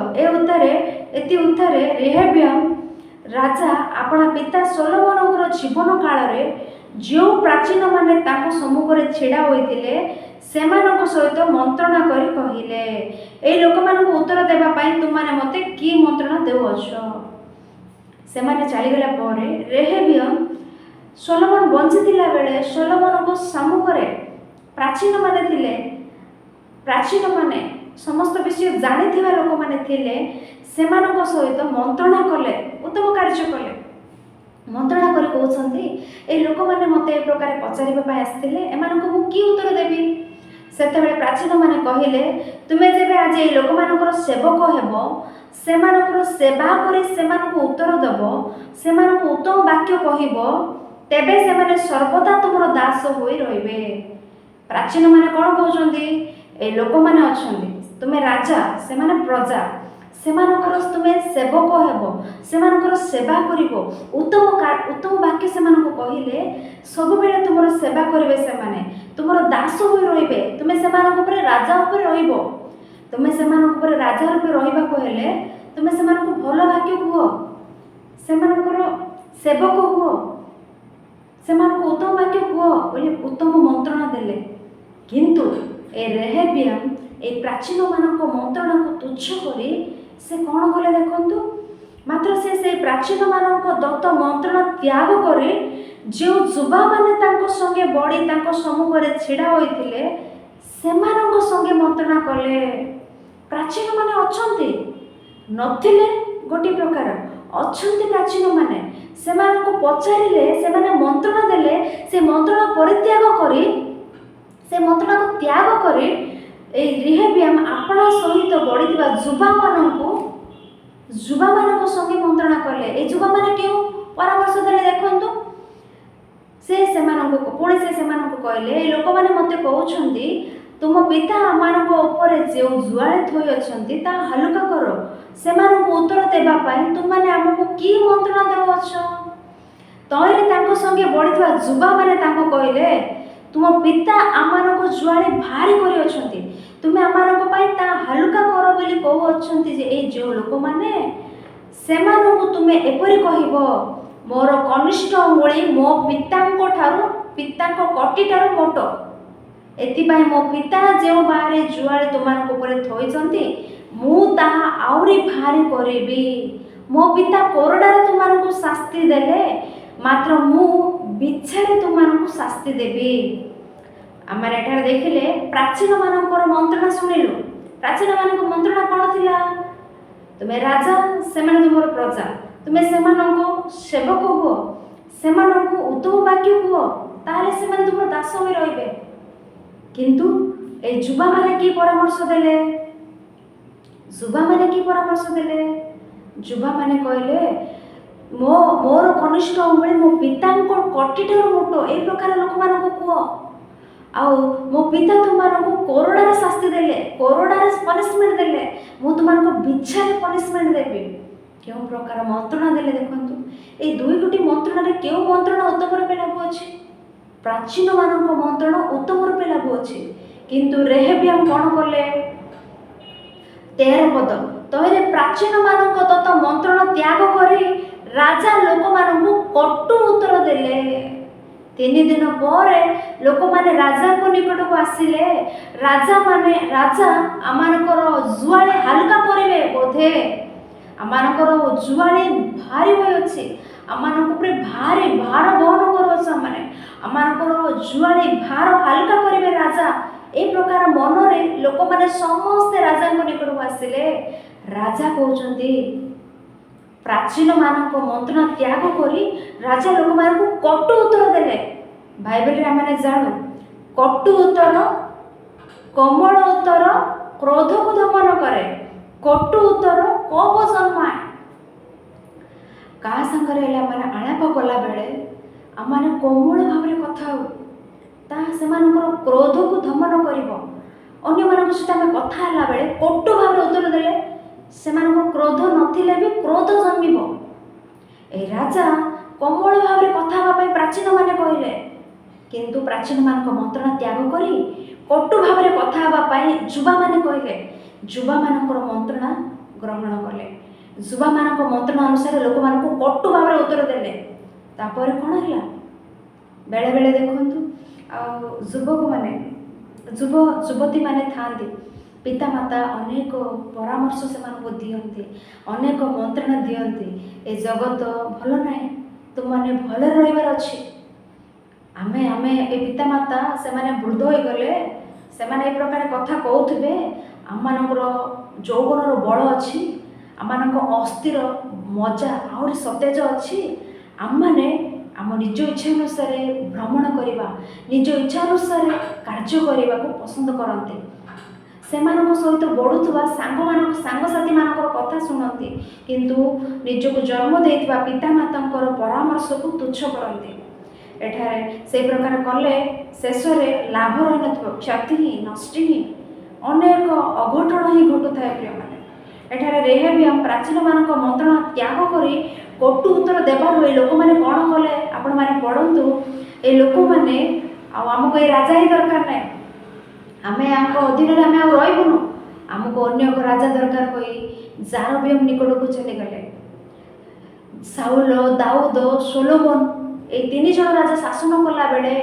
Speaker 1: ଏତି ଉତ୍ତାରେ ରେହବ୍ୟାମ ରାଜା ଆପଣା ପିତା ସୋଲୋମନଙ୍କର ଜୀବନ କାଳରେ ଯେଉଁ ପ୍ରାଚୀନମାନେ ତାଙ୍କ ସମ୍ମୁଖରେ ଛିଡ଼ା ହୋଇଥିଲେ, ସେମାନଙ୍କ ସହିତ ମନ୍ତ୍ରଣା କରି କହିଲେ, ଏହି ଲୋକମାନଙ୍କୁ ଉତ୍ତର ଦେବା ପାଇଁ ତୁମମାନେ ମୋତେ କି ମନ୍ତ୍ରଣା ଦେଉଅଛ? ସେମାନେ ଚାଲିଗଲା ପରେ ରେହବ୍ୟାମ ସୋଲୋମନ ବଞ୍ଚିଥିଲା ବେଳେ ସୋଲୋମନଙ୍କ ସମ୍ମୁଖରେ ପ୍ରାଚୀନମାନେ ଥିଲେ, ପ୍ରାଚୀନମାନେ ସମସ୍ତ ବିଷୟ ଜାଣିଥିବା ଲୋକମାନେ ଥିଲେ, ସେମାନଙ୍କ ସହିତ ମନ୍ତ୍ରଣା କଲେ, ଉତ୍ତମ କାର୍ଯ୍ୟ କଲେ। ମନ୍ତ୍ରଣା କରି କହୁଛନ୍ତି, ଏ ଲୋକମାନେ ମୋତେ ଏ ପ୍ରକାର ପଚାରିବା ପାଇଁ ଆସିଥିଲେ, ଏମାନଙ୍କୁ ମୁଁ କି ଉତ୍ତର ଦେବି? ସେତେବେଳେ ପ୍ରାଚୀନମାନେ କହିଲେ, ତୁମେ ଯେବେ ଆଜି ଏହି ଲୋକମାନଙ୍କର ସେବକ ହେବ, ସେମାନଙ୍କର ସେବା କରି ସେମାନଙ୍କୁ ଉତ୍ତର ଦେବ, ସେମାନଙ୍କୁ ଉତ୍ତମ ବାକ୍ୟ କହିବ, ତେବେ ସେମାନେ ସର୍ବଦା ତୁମର ଦାସ ହୋଇ ରହିବେ। ପ୍ରାଚୀନମାନେ କ'ଣ କହୁଛନ୍ତି? ଏ ଲୋକମାନେ ଅଛନ୍ତି, ତୁମେ ରାଜା, ସେମାନେ ପ୍ରଜା, ସେମାନଙ୍କର ତୁମେ ସେବକ ହେବ, ସେମାନଙ୍କର ସେବା କରିବ, ଉତ୍ତମ ବାକ୍ୟ ସେମାନଙ୍କୁ କହିଲେ ସବୁବେଳେ ତୁମର ସେବା କରିବେ, ସେମାନେ ତୁମର ଦାସ ହୋଇ ରହିବେ, ତୁମେ ସେମାନଙ୍କ ଉପରେ ରାଜା ଉପରେ ରହିବ। ତୁମେ ସେମାନଙ୍କ ଉପରେ ରାଜା ରୂପେ ରହିବାକୁ ହେଲେ ତୁମେ ସେମାନଙ୍କୁ ଭଲ ବାକ୍ୟ କୁହ, ସେମାନଙ୍କର ସେବକ ହୁଅ, ସେମାନଙ୍କୁ ଉତ୍ତମ ବାକ୍ୟ କୁହ ବୋଲି ଉତ୍ତମ ମନ୍ତ୍ରଣା ଦେଲେ। କିନ୍ତୁ ଏ ରେହବ୍ୟାମ এই ପ୍ରାଚୀନମାନଙ୍କ ମନ୍ତ୍ରଣାକୁ ତୁଚ୍ଛ କରି ସେ କ'ଣ କଲେ ଦେଖନ୍ତୁ। ମାତ୍ର ସେ ସେହି ପ୍ରାଚୀନମାନଙ୍କ ଦତ୍ତ ମନ୍ତ୍ରଣା ତ୍ୟାଗ କରି ଯେଉଁ ଯୁବାମାନେ ତାଙ୍କ ସଙ୍ଗେ ବଢ଼ି ତାଙ୍କ ସମ୍ମୁଖରେ ଛିଡ଼ା ହୋଇଥିଲେ, ସେମାନଙ୍କ ସଙ୍ଗେ ମନ୍ତ୍ରଣା କଲେ। ପ୍ରାଚୀନମାନେ ଅଛନ୍ତି, ନଥିଲେ ଗୋଟିଏ ପ୍ରକାର, ଅଛନ୍ତି ପ୍ରାଚୀନମାନେ, ସେମାନଙ୍କୁ ପଚାରିଲେ ସେମାନେ ମନ୍ତ୍ରଣା ଦେଲେ, ସେ ମନ୍ତ୍ରଣା ପରିତ୍ୟାଗ କରି, ସେ ମନ୍ତ୍ରଣାକୁ ତ୍ୟାଗ କରି এই ରେହବିଆମ ଆପଣା ସହିତ ବଢ଼ିଥିବା ଯୁବାମାନଙ୍କ ସଙ୍ଗେ ମନ୍ତ୍ରଣା କଲେ। এই ଯୁବାମାନେ କେଉଁ ପରାମର୍ଶ ଦେଲେ ଦେଖନ୍ତୁ। ସେ ସେମାନଙ୍କୁ କହିଲେ, ଏ ଲୋକମାନେ ମୋତେ କହୁଛନ୍ତି ତୁମ ପିତା ଆମମାନଙ୍କ ଉପରେ ଯେଉଁ ଜୁଆଳି ଥୋଇ ଅଛନ୍ତି ତାହା ହାଲୁକା କର। ସେମାନଙ୍କୁ ଉତ୍ତର ଦେବା ପାଇଁ ତୁମମାନେ ଆମକୁ କି ମନ୍ତ୍ରଣା ଦେଉଅଛ? ତହିଁରେ ତାଙ୍କ ସଙ୍ଗେ ବଢ଼ିଥିବା ଯୁବାମାନେ ତାଙ୍କୁ କହିଲେ, ତୁମ ପିତା ଆମମାନଙ୍କ ଜୁଆଳି ଭାରି କରିଅଛନ୍ତି, ତୁମେ ଆମମାନଙ୍କ ପାଇଁ ତାହା ହାଲୁକା କର ବୋଲି କହୁଅଛନ୍ତି ଯେ ଏଇ ଯେଉଁ ଲୋକମାନେ, ସେମାନଙ୍କୁ ତୁମେ ଏପରି କହିବ, ମୋର କନିଷ୍ଠ ଅଙ୍ଗୁଳି ମୋ ପିତାଙ୍କ କଟିଠାରୁ ମୋଟ। ଏଥିପାଇଁ ମୋ ପିତା ଯେଉଁ ବାହାରେ ଜୁଆଳି ତୁମମାନଙ୍କ ଉପରେ ଥୋଇଛନ୍ତି, ମୁଁ ତାହା ଆହୁରି ଭାରି କରିବି। ମୋ ପିତା କୋରଡ଼ାରେ ତୁମମାନଙ୍କୁ ଶାସ୍ତି ଦେଲେ, ମାତ୍ର ମୁଁ ବିଛାରେ ତୁମମାନଙ୍କୁ ଶାସ୍ତି ଦେବି। ଆମେ ଏଠାରେ ଦେଖିଲେ ପ୍ରାଚୀନମାନଙ୍କର ମନ୍ତ୍ରଣା ଶୁଣିଲୁ। ପ୍ରାଚୀନମାନଙ୍କ ମନ୍ତ୍ରଣା କ'ଣ ଥିଲା? ତୁମେ ରାଜା, ସେମାନେ ତୁମର ପ୍ରଜା, ତୁମେ ସେମାନଙ୍କୁ ସେବକ ହୁଅ, ସେମାନଙ୍କୁ ଉତ୍ତମ ବାକ୍ୟ କୁହ, ତାହେଲେ ସେମାନେ ତୁମର ଦାସ ହୋଇ ରହିବେ। କିନ୍ତୁ এই ଯୁବାମାନେ କି ପରାମର୍ଶ ଦେଲେ? ଯୁବାମାନେ କହିଲେ, ମୋର କନିଷ୍ଠ ଅଙ୍ଗୁଳି ମୋ ପିତାଙ୍କ କଟିଠାରୁ ମୋଟ। এই ପ୍ରକାର ଲୋକମାନଙ୍କୁ କୁହ। ଆଉ ମୋ ପିତା ତୁମମାନଙ୍କୁ କୋରଡ଼ାରେ ଶାସ୍ତି ଦେଲେ, କୋରଡ଼ାରେ ପନିଶମେଣ୍ଟ ଦେଲେ, ମୁଁ ତୁମମାନଙ୍କୁ ବିଛାରେ ପନିଶମେଣ୍ଟ ଦେବି। କେଉଁ ପ୍ରକାର ମନ୍ତ୍ରଣା ଦେଲେ ଦେଖନ୍ତୁ। এই ଦୁଇଟି ମନ୍ତ୍ରଣାରେ କେଉଁ ମନ୍ତ୍ରଣା ଉତ୍ତମ ରୂପେ ଲାଗୁଅଛି? ପ୍ରାଚୀନମାନଙ୍କ ମନ୍ତ୍ରଣା ଉତ୍ତମ ରୂପେ ଲାଗୁଅଛି। କିନ୍ତୁ ରେହବିଆମ କ'ଣ କଲେ? 13 ପଦ, ତହିଁରେ ପ୍ରାଚୀନମାନଙ୍କ ତଥା ମନ୍ତ୍ରଣା ତ୍ୟାଗ କରି ରାଜା ଲୋକମାନଙ୍କୁ କଟୁ ଉତ୍ତର ଦେଲେ। 3 ଦିନ ପରେ ଲୋକମାନେ ରାଜାଙ୍କ ନିକଟକୁ ଆସିଲେ। ରାଜା ଆମମାନଙ୍କର ଜୁଆଳି ହାଲୁକା କରିବେ ବୋଧେ, ଆମମାନଙ୍କର ଜୁଆଳି ଭାରି ହୋଇଅଛି, ଆମମାନଙ୍କ ଉପରେ ଭାରି ଭାର ବହନ କରୁଅଛୁ, ଆମମାନଙ୍କର ଜୁଆଳି ଭାର ହାଲୁକା କରିବେ ରାଜା। এই ପ୍ରକାର ମନରେ ଲୋକମାନେ ସମସ୍ତେ ରାଜାଙ୍କ ନିକଟକୁ ଆସିଲେ। ରାଜା କହୁଛନ୍ତି, ପ୍ରାଚୀନମାନଙ୍କ ମନ୍ତ୍ରଣା ତ୍ୟାଗ କରି ରାଜା ଲୋକମାନଙ୍କୁ କଟୁ ଉତ୍ତର ଦେଲେ। ବାଇବେଲରେ ଆମେ ଜାଣୁ, କଟୁ ଉତ୍ତର କୋମଳ ଉତ୍ତର କ୍ରୋଧକୁ ଦମନ କରେ, କଟୁ ଉତ୍ତର କୋପ ଜନ୍ମାଏ। କାହା ସାଙ୍ଗରେ ହେଲେ ଆମେ ଆଳାପ କଲାବେଳେ ଆମେ କୋମଳ ଭାବରେ କଥା ହେଉ, ତାହା ସେମାନଙ୍କର କ୍ରୋଧକୁ ଦମନ କରିବ। ଅନ୍ୟମାନଙ୍କ ସହିତ ଆମେ କଥା ହେଲା ବେଳେ କଟୁ ଭାବରେ ଉତ୍ତର ଦେଲେ ସେମାନଙ୍କ କ୍ରୋଧ ନଥିଲେ ବି କ୍ରୋଧ ଜନ୍ମିବ। এই ରାଜା କୋମଳ ଭାବରେ କଥା ହେବା ପାଇଁ ପ୍ରାଚୀନମାନେ କହିଲେ, କିନ୍ତୁ ପ୍ରାଚୀନମାନଙ୍କ ମନ୍ତ୍ରଣା ତ୍ୟାଗ କରି କଟୁ ଭାବରେ କଥା ହେବା ପାଇଁ ଯୁବାମାନେ କହିଲେ। ଯୁବାମାନଙ୍କର ମନ୍ତ୍ରଣା ଗ୍ରହଣ କଲେ। ଯୁବାମାନଙ୍କ ମନ୍ତ୍ରଣା ଅନୁସାରେ ଲୋକମାନଙ୍କୁ କଟୁ ଭାବରେ ଉତ୍ତର ଦେଲେ। ତାପରେ କ'ଣ ହେଲା? ବେଳେବେଳେ ଦେଖନ୍ତୁ, ଆଉ ଯୁବତୀମାନେ ଥାଆନ୍ତି, ପିତାମାତା ଅନେକ ପରାମର୍ଶ ସେମାନଙ୍କୁ ଦିଅନ୍ତି, ଅନେକ ମନ୍ତ୍ରଣା ଦିଅନ୍ତି, ଏ ଜଗତ ଭଲ ନାହିଁ, ତୁମମାନେ ଭଲରେ ରହିବାର ଅଛି। ଆମେ ଏ ପିତାମାତା ସେମାନେ ବୃଦ୍ଧ ହୋଇଗଲେ, ସେମାନେ ଏ ପ୍ରକାର କଥା କହୁଥିବେ, ଆମମାନଙ୍କର ଯୌବନର ବଳ ଅଛି, ଆମମାନଙ୍କ ଅସ୍ଥିର ମଜା ଆହୁରି ସତେଜ ଅଛି, ଆମମାନେ ଆମ ନିଜ ଇଚ୍ଛା ଅନୁସାରେ ଭ୍ରମଣ କରିବା, ନିଜ ଇଚ୍ଛା ଅନୁସାରେ କାର୍ଯ୍ୟ କରିବାକୁ ପସନ୍ଦ କରନ୍ତି। ସେମାନଙ୍କ ସହିତ ବଢ଼ୁଥିବା ସାଙ୍ଗସାଥିମାନଙ୍କର କଥା ଶୁଣନ୍ତି, କିନ୍ତୁ ନିଜକୁ ଜନ୍ମ ଦେଇଥିବା ପିତାମାତାଙ୍କର ପରାମର୍ଶକୁ ତୁଚ୍ଛ କରନ୍ତି। ଏଠାରେ ସେହି ପ୍ରକାର କଲେ ଶେଷରେ ଲାଭ ରହିନଥିବ, କ୍ଷତି ହିଁ, ନଷ୍ଟ ହିଁ, ଅନେକ ଅଘଟଣ ହିଁ ଘଟୁଥାଏ ପ୍ରିୟମାନେ। ଏଠାରେ ରେହବିଆମ ପ୍ରାଚୀନମାନଙ୍କ ମନ୍ତ୍ରଣା ତ୍ୟାଗ କରି କଟୁ ଉତ୍ତର ଦେବାରୁ ଏ ଲୋକମାନେ କ'ଣ କଲେ ଆପଣମାନେ ପଢ଼ନ୍ତୁ। ଏ ଲୋକମାନେ ଆଉ ଆମକୁ ଏ ରାଜା ହିଁ ଦରକାର ନାହିଁ, ଆମେ ଆଙ୍କ ଅଧୀନରେ ଆମେ ଆଉ ରହିବୁନୁ, ଆମକୁ ଅନ୍ୟ ଏକ ରାଜା ଦରକାର କହି ଜାରବିୟମ ନିକଟକୁ ଚାଲିଗଲେ। ସାଉଲ, ଦାଉଦ, ସୋଲୋମନ এই 3 ଜଣ ରାଜା ଶାସନ କଲାବେଳେ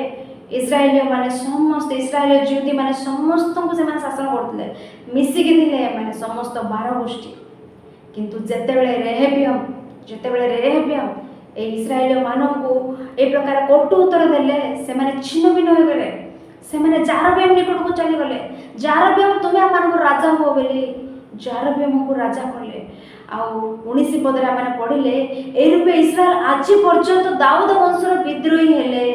Speaker 1: ଇସ୍ରାଏଲୀୟମାନେ ସମସ୍ତେ, ଇସ୍ରାଏଲ ଜିହୁଦୀମାନେ ସମସ୍ତଙ୍କୁ ସେମାନେ ଶାସନ କରୁଥିଲେ, ମିଶିକି ଥିଲେ ଏମାନେ ସମସ୍ତ 12 ଗୋଷ୍ଠୀ। କିନ୍ତୁ ଯେତେବେଳେ ରେହବିଆମ এই ଇସ୍ରାଏଲୀୟମାନଙ୍କୁ ଏ ପ୍ରକାର କଟୁ ଉତ୍ତର ଦେଲେ, ସେମାନେ ଛିନ୍ନ ଭିନ୍ନ ହୋଇଗଲେ। ସେମାନେ ଜାରବିୟମ ନିକଟକୁ ଚାଲିଗଲେ। ଜାରବିୟମ ତୁମେ ଆମମାନଙ୍କର ରାଜା ହୁଅ ବୋଲି ଜାରବିୟମକୁ ରାଜା କଲେ। ଆଉ 19 ପଦରେ ଆମେ ପଢ଼ିଲେ, ଏ ରୂପେ ଇସ୍ରାଏଲ ଆଜି ପର୍ଯ୍ୟନ୍ତ ଦାଉଦ ବଂଶର ବିଦ୍ରୋହୀ ହେଲେ।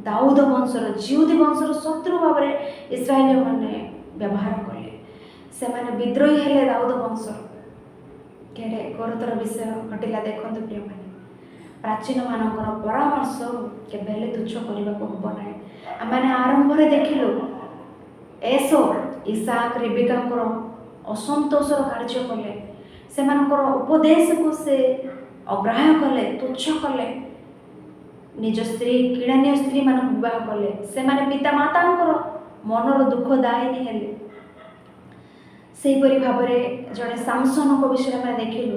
Speaker 1: ଦାଉଦ ବଂଶର, ଜିହୁଦୀ ବଂଶର ଶତ୍ରୁ ଭାବରେ ଇସ୍ରାଏଲୀୟ ମାନେ ବ୍ୟବହାର କଲେ। ସେମାନେ ବିଦ୍ରୋହୀ ହେଲେ ଦାଉଦ ବଂଶର। କେଡ଼େ ଗୁରୁତର ବିଷୟ ଘଟିଲା ଦେଖନ୍ତୁ ପ୍ରିୟମାନେ। ପ୍ରାଚୀନମାନଙ୍କର ପରାମର୍ଶ କେବେ ହେଲେ ତୁଚ୍ଛ କରିବାକୁ ହେବ ନାହିଁ। ଆମେ ଆରମ୍ଭରେ ଦେଖିଲୁ ଏସୋ ଇସାକ ରେବେକାଙ୍କର ଅସନ୍ତୋଷର କାର୍ଯ୍ୟ କଲେ। ସେମାନଙ୍କର ଉପଦେଶକୁ ସେ ଅଗ୍ରାହ୍ୟ କଲେ, ତୁଚ୍ଛ କଲେ। ନିଜ ସ୍ତ୍ରୀ, କିଣାନୀୟ ସ୍ତ୍ରୀମାନଙ୍କୁ ବିବାହ କଲେ। ସେମାନେ ପିତାମାତାଙ୍କର ମନର ଦୁଃଖଦାୟିନୀ ହେଲେ। ସେହିପରି ଭାବରେ ଜଣେ ସାମସନଙ୍କ ବିଷୟରେ ଆମେ ଦେଖିଲୁ।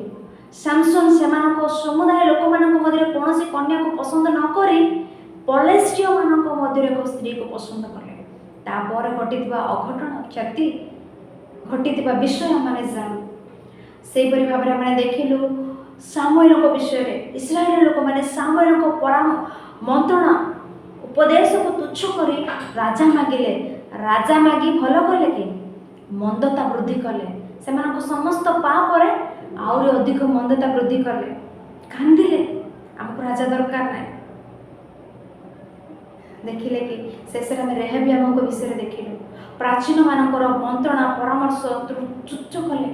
Speaker 1: ସାମସନ ସେମାନଙ୍କ ସମୁଦାୟ ଲୋକମାନଙ୍କ ମଧ୍ୟରେ କୌଣସି କନ୍ୟାକୁ ପସନ୍ଦ ନ କରି ପଲେଷ୍ଟିୟମାନଙ୍କ ମଧ୍ୟରେ ଏକ ସ୍ତ୍ରୀକୁ ପସନ୍ଦ କଲେ। ତାପରେ ଘଟିଥିବା ଅଘଟଣ, କ୍ଷତି ଘଟିଥିବା ବିଷୟ ଆମେ ଜାଣୁ। ସେହିପରି ଭାବରେ ଆମେ ଦେଖିଲୁ ସାମୁଏଲଙ୍କ ବିଷୟରେ। ଇସ୍ରାଏଲ ଲୋକମାନେ ସାମୁଏଲଙ୍କ ମନ୍ତ୍ରଣା ଉପଦେଶକୁ ତୁଚ୍ଛ କରି ରାଜା ମାଗିଲେ। ରାଜା ମାଗି ଭଲ କଲେ କି? ମନ୍ଦତା ବୃଦ୍ଧି କଲେ। ସେମାନଙ୍କ ସମସ୍ତ ପାପରେ ଆହୁରି ଅଧିକ ମନ୍ଦତା ବୃଦ୍ଧି କଲେ। କାନ୍ଦିଲେ, ଆମକୁ ରାଜା ଦରକାର ନାହିଁ। ଦେଖିଲେ କି ଶେଷରେ ଆମେ ରେହବ୍ୟାମଙ୍କ ବିଷୟରେ ଦେଖିଲୁ। ପ୍ରାଚୀନମାନଙ୍କର ମନ୍ତ୍ରଣା ପରାମର୍ଶ ତୁଚ୍ଛ କଲେ।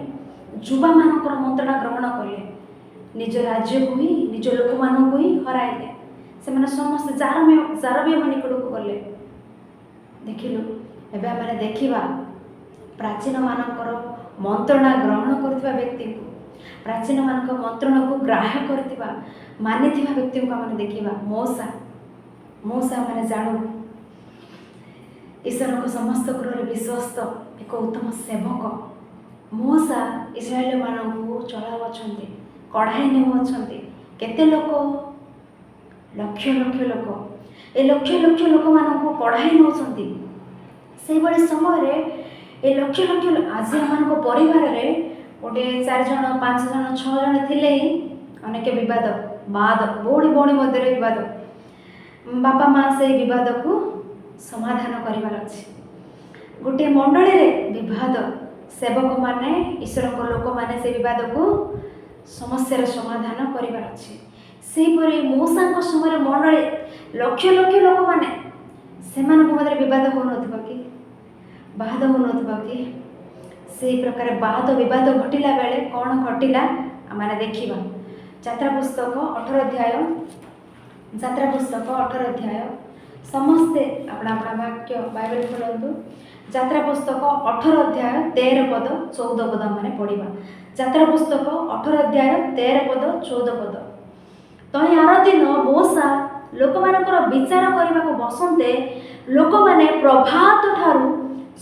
Speaker 1: ଯୁବାମାନଙ୍କର ମନ୍ତ୍ରଣା ଗ୍ରହଣ କଲେ। ନିଜ ରାଜ୍ୟକୁ ହିଁ, ନିଜ ଲୋକମାନଙ୍କୁ ହିଁ ହରାଇଲେ। ସେମାନେ ସମସ୍ତେ ଜାରବିୟମ ନିକଟକୁ ଗଲେ। ଦେଖିଲୁ, ଏବେ ଆମେ ଦେଖିବା ପ୍ରାଚୀନମାନଙ୍କର ମନ୍ତ୍ରଣା ଗ୍ରହଣ କରୁଥିବା ବ୍ୟକ୍ତିଙ୍କୁ, ପ୍ରାଚୀନମାନଙ୍କ ମନ୍ତ୍ରଣାକୁ ଗ୍ରାହ୍ୟ କରିଥିବା, ମାନିଥିବା ବ୍ୟକ୍ତିଙ୍କୁ ଆମେ ଦେଖିବା। ମୂଷା ମାନେ ଜାଣୁ ଈଶ୍ୱରଙ୍କ ସମସ୍ତ ଗୃହରେ ବିଶ୍ୱସ୍ତ ଏକ ଉତ୍ତମ ସେବକ। ମୂଷା ଇସ୍ରାଏଲମାନଙ୍କୁ ଚଳାଉଅଛନ୍ତି, କଢ଼ାଇ ନେଉଅଛନ୍ତି। କେତେ ଲୋକ? ଲକ୍ଷ ଲକ୍ଷ ଲୋକ। ଏ ଲକ୍ଷ ଲକ୍ଷ ଲୋକମାନଙ୍କୁ କଢ଼ାଇ ନେଉଛନ୍ତି। ସେହିଭଳି ସମୟରେ ଏ ଲକ୍ଷ ଲକ୍ଷ ଆଜି ଆମମାନଙ୍କ ପରିବାରରେ ଗୋଟିଏ 4 ଜଣ, 5 ଜଣ, 6 ଜଣ ଥିଲେ ହିଁ ଅନେକ ବିବାଦ, ଭଉଣୀ ମଧ୍ୟରେ ବିବାଦ। ବାପା ମା ସେହି ବିବାଦକୁ ସମାଧାନ କରିବାର ଅଛି। ଗୋଟିଏ ମଣ୍ଡଳୀରେ ବିବାଦ, ସେବକମାନେ, ଈଶ୍ୱରଙ୍କ ଲୋକମାନେ ସେ ବିବାଦକୁ ସମସ୍ୟାର ସମାଧାନ କରିବାର ଅଛି। ସେହିପରି ମୂଷାଙ୍କ ସମୟରେ ମଣ୍ଡଳୀ ଲକ୍ଷ ଲକ୍ଷ ଲୋକମାନେ, ସେମାନଙ୍କ ମଧ୍ୟରେ ବିବାଦ ହେଉନଥିବ କି? ବାଦ ହେଉନଥିବ କି? ସେହି ପ୍ରକାର ବାଦ ବିବାଦ ଘଟିଲା ବେଳେ କ'ଣ ଘଟିଲା ଆମେ ଦେଖିବା। ଯାତ୍ରା ପୁସ୍ତକ 18 ଅଧ୍ୟାୟ। ସମସ୍ତେ ଆପଣ ବାକ୍ୟ ବାଇବେଲ ଖୋଲନ୍ତୁ। ଯାତ୍ରା ପୁସ୍ତକ 18 ଅଧ୍ୟାୟ 13 ପଦ 14 ପଦ ଆମେ ପଢ଼ିବା। ଯାତ୍ରା ପୁସ୍ତକ 18 ଅଧ୍ୟାୟ 13 ପଦ 14 ପଦ। ତହିଁ ଆର ଦିନ ମୂଷା ଲୋକମାନଙ୍କର ବିଚାର କରିବାକୁ ବସନ୍ତେ ଲୋକମାନେ ପ୍ରଭାତ ଠାରୁ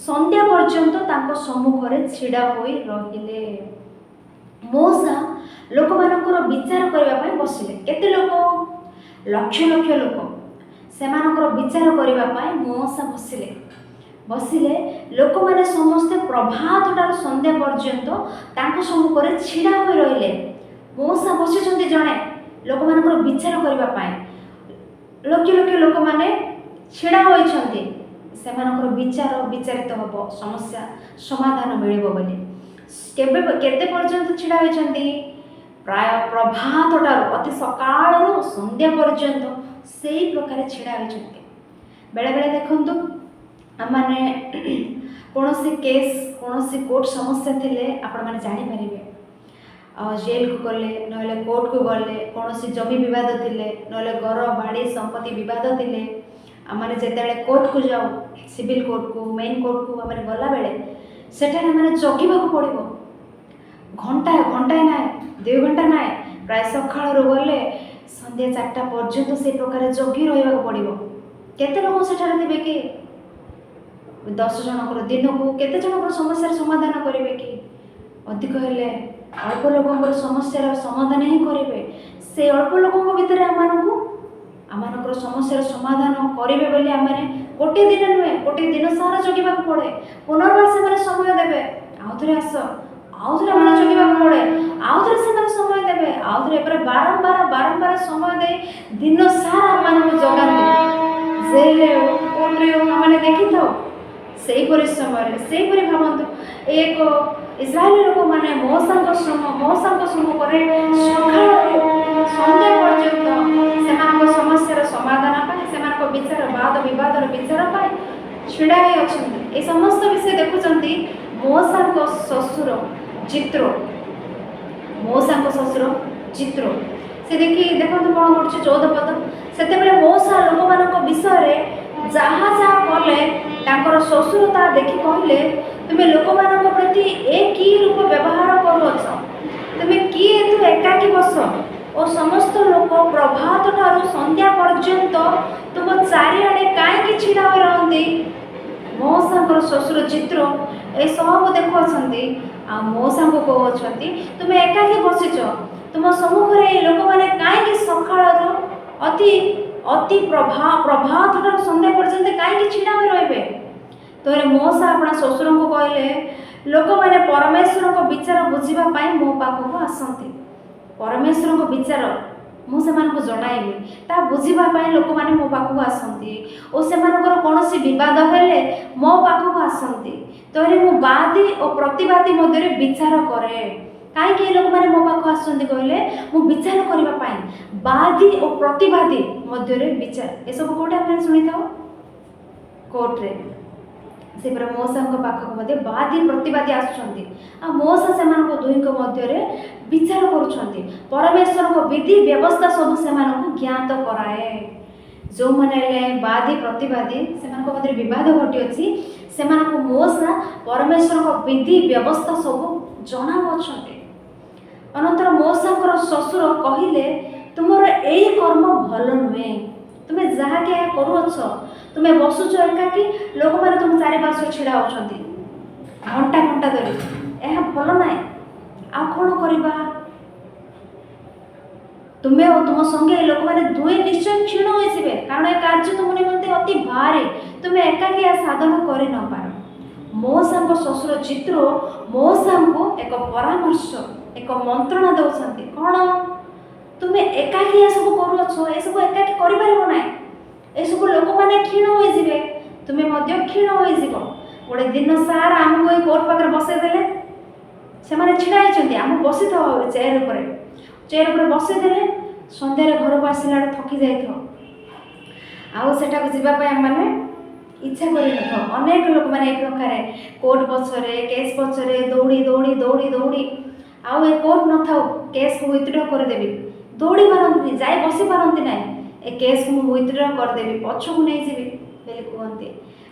Speaker 1: ସନ୍ଧ୍ୟା ପର୍ଯ୍ୟନ୍ତ ତାଙ୍କ ସମ୍ମୁଖରେ ଛିଡ଼ା ହୋଇ ରହିଲେ। ମୂଷା ଲୋକମାନଙ୍କର ବିଚାର କରିବା ପାଇଁ ବସିଲେ। କେତେ ଲୋକ? ଲକ୍ଷ ଲକ୍ଷ ଲୋକ। ସେମାନଙ୍କର ବିଚାର କରିବା ପାଇଁ ମୂଷା ବସିଲେ। ଲୋକମାନେ ସମସ୍ତେ ପ୍ରଭାତ ଠାରୁ ସନ୍ଧ୍ୟା ପର୍ଯ୍ୟନ୍ତ ତାଙ୍କ ସମ୍ମୁଖରେ ଛିଡ଼ା ହୋଇ ରହିଲେ। ମୂଷା ବସିଛନ୍ତି ଜଣେ ଲୋକମାନଙ୍କର ବିଚାର କରିବା ପାଇଁ। ଲକ୍ଷ ଲକ୍ଷ ଲୋକମାନେ ଛିଡ଼ା ହୋଇଛନ୍ତି। ସେମାନଙ୍କର ବିଚାରିତ ହେବ, ସମସ୍ୟା ସମାଧାନ ମିଳିବ ବୋଲି। କେତେ ପର୍ଯ୍ୟନ୍ତ ଛିଡ଼ା ହୋଇଛନ୍ତି? ପ୍ରାୟ ପ୍ରଭାତ ଠାରୁ, ଅତି ସକାଳରୁ ସନ୍ଧ୍ୟା ପର୍ଯ୍ୟନ୍ତ ସେହି ପ୍ରକାର ଛିଡ଼ା ହୋଇଛନ୍ତି। ବେଳେବେଳେ ଦେଖନ୍ତୁ, ଆମମାନେ କୌଣସି କେସ୍, କୌଣସି କୋର୍ଟ ସମସ୍ୟା ଥିଲେ ଆପଣମାନେ ଜାଣିପାରିବେ। ଜେଲକୁ ଗଲେ, ନହେଲେ କୋର୍ଟକୁ ଗଲେ, କୌଣସି ଜମି ବିବାଦ ଥିଲେ, ନହେଲେ ଘର ବାଡ଼ି ସମ୍ପତ୍ତି ବିବାଦ ଥିଲେ, ଆମେ ଯେତେବେଳେ କୋର୍ଟକୁ ଯାଉ, ସିଭିଲ କୋର୍ଟକୁ, ମେନ୍ କୋର୍ଟକୁ ଆମେ ଗଲାବେଳେ ସେଠାରେ ଆମେ ଜଗିବାକୁ ପଡ଼ିବ। ଘଣ୍ଟାଏ ନାହିଁ, 2 ଘଣ୍ଟା ନାହିଁ, ପ୍ରାୟ ସକାଳରୁ ଗଲେ ସନ୍ଧ୍ୟା 4ଟା ପର୍ଯ୍ୟନ୍ତ ସେ ପ୍ରକାର ଜଗି ରହିବାକୁ ପଡ଼ିବ। କେତେ ଲୋକ ସେଠାରେ ଥିବେ କି? 10 ଜଣଙ୍କର ଦିନକୁ କେତେ ଜଣଙ୍କର ସମସ୍ୟାର ସମାଧାନ କରିବେ କି? ଅଧିକ ହେଲେ ଅଳ୍ପ ଲୋକଙ୍କର ସମସ୍ୟାର ସମାଧାନ ହିଁ କରିବେ। ସେ ଅଳ୍ପ ଲୋକଙ୍କ ଭିତରେ ଆମମାନଙ୍କର ସମସ୍ୟାର ସମାଧାନ କରିବେ ବୋଲି ଆମେ ଗୋଟିଏ ଦିନ ନୁହେଁ, ଗୋଟିଏ ଦିନ ସାରା ଜଗିବାକୁ ପଡ଼େ। ପୁନର୍ବାର ସେମାନେ ସମୟ ଦେବେ, ଆଉଥରେ ଆସ, ଆଉଥରେ ଆମେ ଜଗିବାକୁ ପଡ଼େ, ଆଉଥରେ ସେମାନେ ସମୟ ଦେବେ, ଆଉଥରେ ଏପରି ବାରମ୍ବାର ସମୟ ଦେଇ ଦିନ ସାରା ଆମମାନଙ୍କୁ ଜଗାନ୍ତି। ଜେଲରେ ହେଉ, କୋର୍ଟରେ ହେଉ ଆମେ ଦେଖିଥାଉ। ସେହିପରି ସମୟରେ, ସେହିପରି ଭାବନ୍ତୁ, ଏକ ଇସ୍ରାଏଲ ଲୋକମାନେ ମଉସାଙ୍କ ସମ୍ମୁଖରେ ସକାଳରୁ ସନ୍ଧ୍ୟା ପର୍ଯ୍ୟନ୍ତ ସେମାନଙ୍କ ସମସ୍ୟାର ସମାଧାନ ପାଇଁ, ସେମାନଙ୍କ ବାଦ ବିବାଦର ବିଚାର ପାଇଁ ଛିଡ଼ା ହୋଇ ଅଛନ୍ତି। ଏ ସମସ୍ତ ବିଷୟ ଦେଖୁଛନ୍ତି ମଉସାଙ୍କ ଶ୍ୱଶୁର ଜିତ୍ରୋ। ମଉସାଙ୍କ ଶ୍ୱଶୁର ଜିତ୍ରୋ ସେ ଦେଖନ୍ତୁ କ'ଣ କରୁଛି 14 ପଦ। ସେତେବେଳେ ମଉସା ଲୋକମାନଙ୍କ ବିଷୟରେ ଯାହା ଯାହା କଲେ ତାଙ୍କର ଶ୍ୱଶୁର ତାହା ଦେଖି କହିଲେ, ତୁମେ ଲୋକମାନଙ୍କ ପ୍ରତି ଏ କି ରୂପ ବ୍ୟବହାର କରୁଅଛ? ତୁମେ କିଏ ଏଠୁ ଏକାକୀ ବସ ଓ ସମସ୍ତ ଲୋକ ପ୍ରଭାତ ଠାରୁ ସନ୍ଧ୍ୟା ପର୍ଯ୍ୟନ୍ତ ତୁମ ଚାରିଆଡ଼େ କାହିଁକି ଛିଡ଼ା ହୋଇ ରହନ୍ତି? ମଉସାଙ୍କର ଶ୍ୱଶୁର ଜିତ୍ରୋ ଏସବୁ ଦେଖୁଅଛନ୍ତି ଆଉ ମଉସାଙ୍କୁ କହୁଅଛନ୍ତି, ତୁମେ ଏକାକୀ ବସିଛ, ତୁମ ସମ୍ମୁଖରେ ଏ ଲୋକମାନେ କାହିଁକି ସକାଳରୁ ଅତି ପ୍ରଭାତଠାରୁ ସନ୍ଧ୍ୟା ପର୍ଯ୍ୟନ୍ତ କାହିଁକି ଛିଡ଼ା ହୋଇ ରହିବେ? ତେବେ ମଉସା ଆପଣ ଶ୍ୱଶୁରଙ୍କୁ କହିଲେ, ଲୋକମାନେ ପରମେଶ୍ୱରଙ୍କ ବିଚାର ବୁଝିବା ପାଇଁ ମୋ ପାଖକୁ ଆସନ୍ତି। ପରମେଶ୍ୱରଙ୍କ ବିଚାର ମୁଁ ସେମାନଙ୍କୁ ଜଣାଇବି, ତାହା ବୁଝିବା ପାଇଁ ଲୋକମାନେ ମୋ ପାଖକୁ ଆସନ୍ତି ଓ ସେମାନଙ୍କର କୌଣସି ବିବାଦ ହେଲେ ମୋ ପାଖକୁ ଆସନ୍ତି। ତେବେ ମୁଁ ବାଦୀ ଓ ପ୍ରତିବାଦୀ ମଧ୍ୟରେ ବିଚାର କରେ। କାହିଁକି ଏ ଲୋକମାନେ ମୋ ପାଖକୁ ଆସୁଛନ୍ତି କହିଲେ? ମୁଁ ବିଚାର କରିବା ପାଇଁ। ବାଦୀ ଓ ପ୍ରତିବାଦୀ ମଧ୍ୟରେ ବିଚାର, ଏସବୁ କୋଉଠି ଆମେ ଶୁଣିଥାଉ? କୋର୍ଟରେ। ସେପରି ମଉସାଙ୍କ ପାଖକୁ ମଧ୍ୟ ବାଦୀ ପ୍ରତିବାଦୀ ଆସୁଛନ୍ତି ଆଉ ମଉସା ସେମାନଙ୍କ ଦୁହିଁଙ୍କ ମଧ୍ୟରେ ବିଚାର କରୁଛନ୍ତି। ପରମେଶ୍ୱରଙ୍କ ବିଧି ବ୍ୟବସ୍ଥା ସବୁ ସେମାନଙ୍କୁ ଜ୍ଞାତ କରାଏ। ଯେଉଁମାନେ ହେଲେ ବାଦୀ ପ୍ରତିବାଦୀ, ସେମାନଙ୍କ ମଧ୍ୟରେ ବିବାଦ ଘଟିଅଛି, ସେମାନଙ୍କୁ ମଉସା ପରମେଶ୍ୱରଙ୍କ ବିଧି ବ୍ୟବସ୍ଥା ସବୁ ଜଣାଉଅଛନ୍ତି। ଅନନ୍ତର ମଉସାଙ୍କର ଶ୍ୱଶୁର କହିଲେ, ତୁମର ଏଇ କର୍ମ ଭଲ ନୁହେଁ। ତୁମେ ଯାହାକି ଏହା କରୁଅଛ, ତୁମେ ବସୁଛ ଏକାକି, ଲୋକମାନେ ତୁମ ଚାରିପାର୍ଶ୍ୱରେ ଛିଡ଼ା ହେଉଛନ୍ତି ଘଣ୍ଟା ଘଣ୍ଟା ଧରି, ଏହା ଭଲ ନାହିଁ। ଆଉ କ'ଣ କରିବା? ତୁମେ ଓ ତୁମ ସଙ୍ଗେ ଲୋକମାନେ ଦୁହେଁ ନିଶ୍ଚୟ କ୍ଷୀଣ ହୋଇଯିବେ, କାରଣ ଏ କାର୍ଯ୍ୟ ତୁମ ନିମନ୍ତେ ଅତି ଭାରି, ତୁମେ ଏକାକି ଏହା ସାଧନ କରି ନ ପାର। ମଉସାଙ୍କ ଶ୍ୱଶୁର ଜିତ୍ରୋ ମଉସାଙ୍କୁ ଏକ ପରାମର୍ଶ, ଏକ ମନ୍ତ୍ରଣା ଦେଉଛନ୍ତି। କ'ଣ? ତୁମେ ଏକାକି ଏସବୁ କରୁଅଛ, ଏସବୁ ଏକାକି କରିପାରିବ ନାହିଁ, ଏସବୁ ଲୋକମାନେ କ୍ଷୀଣ ହୋଇଯିବେ, ତୁମେ ମଧ୍ୟ କ୍ଷୀଣ ହୋଇଯିବ। ଗୋଟେ ଦିନ ସାରା ଆମକୁ ଏଇ କୋର୍ଟ ପାଖରେ ବସେଇ ଦେଲେ, ସେମାନେ ଛିଡ଼ା ହେଇଛନ୍ତି, ଆମକୁ ବସିଥାଉ ଚେୟାର ଉପରେ ବସେଇଦେଲେ, ସନ୍ଧ୍ୟାରେ ଘରକୁ ଆସିଲା ବେଳେ ଥକି ଯାଇଥାଉ ଆଉ ସେଠାକୁ ଯିବା ପାଇଁ ଆମମାନେ ଇଚ୍ଛା କରିନଥାଉ। ଅନେକ ଲୋକମାନେ ଏହି ପ୍ରକାର କୋର୍ଟ ପଛରେ, କେସ୍ ପଛରେ ଦୌଡ଼ି ଦୌଡ଼ି ଦୌଡ଼ି ଦୌଡ଼ି ଆଉ ଏ କୋର୍ଟ ନଥାଉ, କେସ୍କୁ ୱିଥଡ୍ର କରିଦେବି, ଦୌଡ଼ି ପାରନ୍ତି, ଯାଇ ବସି ପାରନ୍ତି ନାହିଁ, ଏ କେସ୍କୁ ମୁଁ ୱିଥଡ୍ର କରିଦେବି, ପଛକୁ ନେଇଯିବି ବୋଲି କୁହନ୍ତି,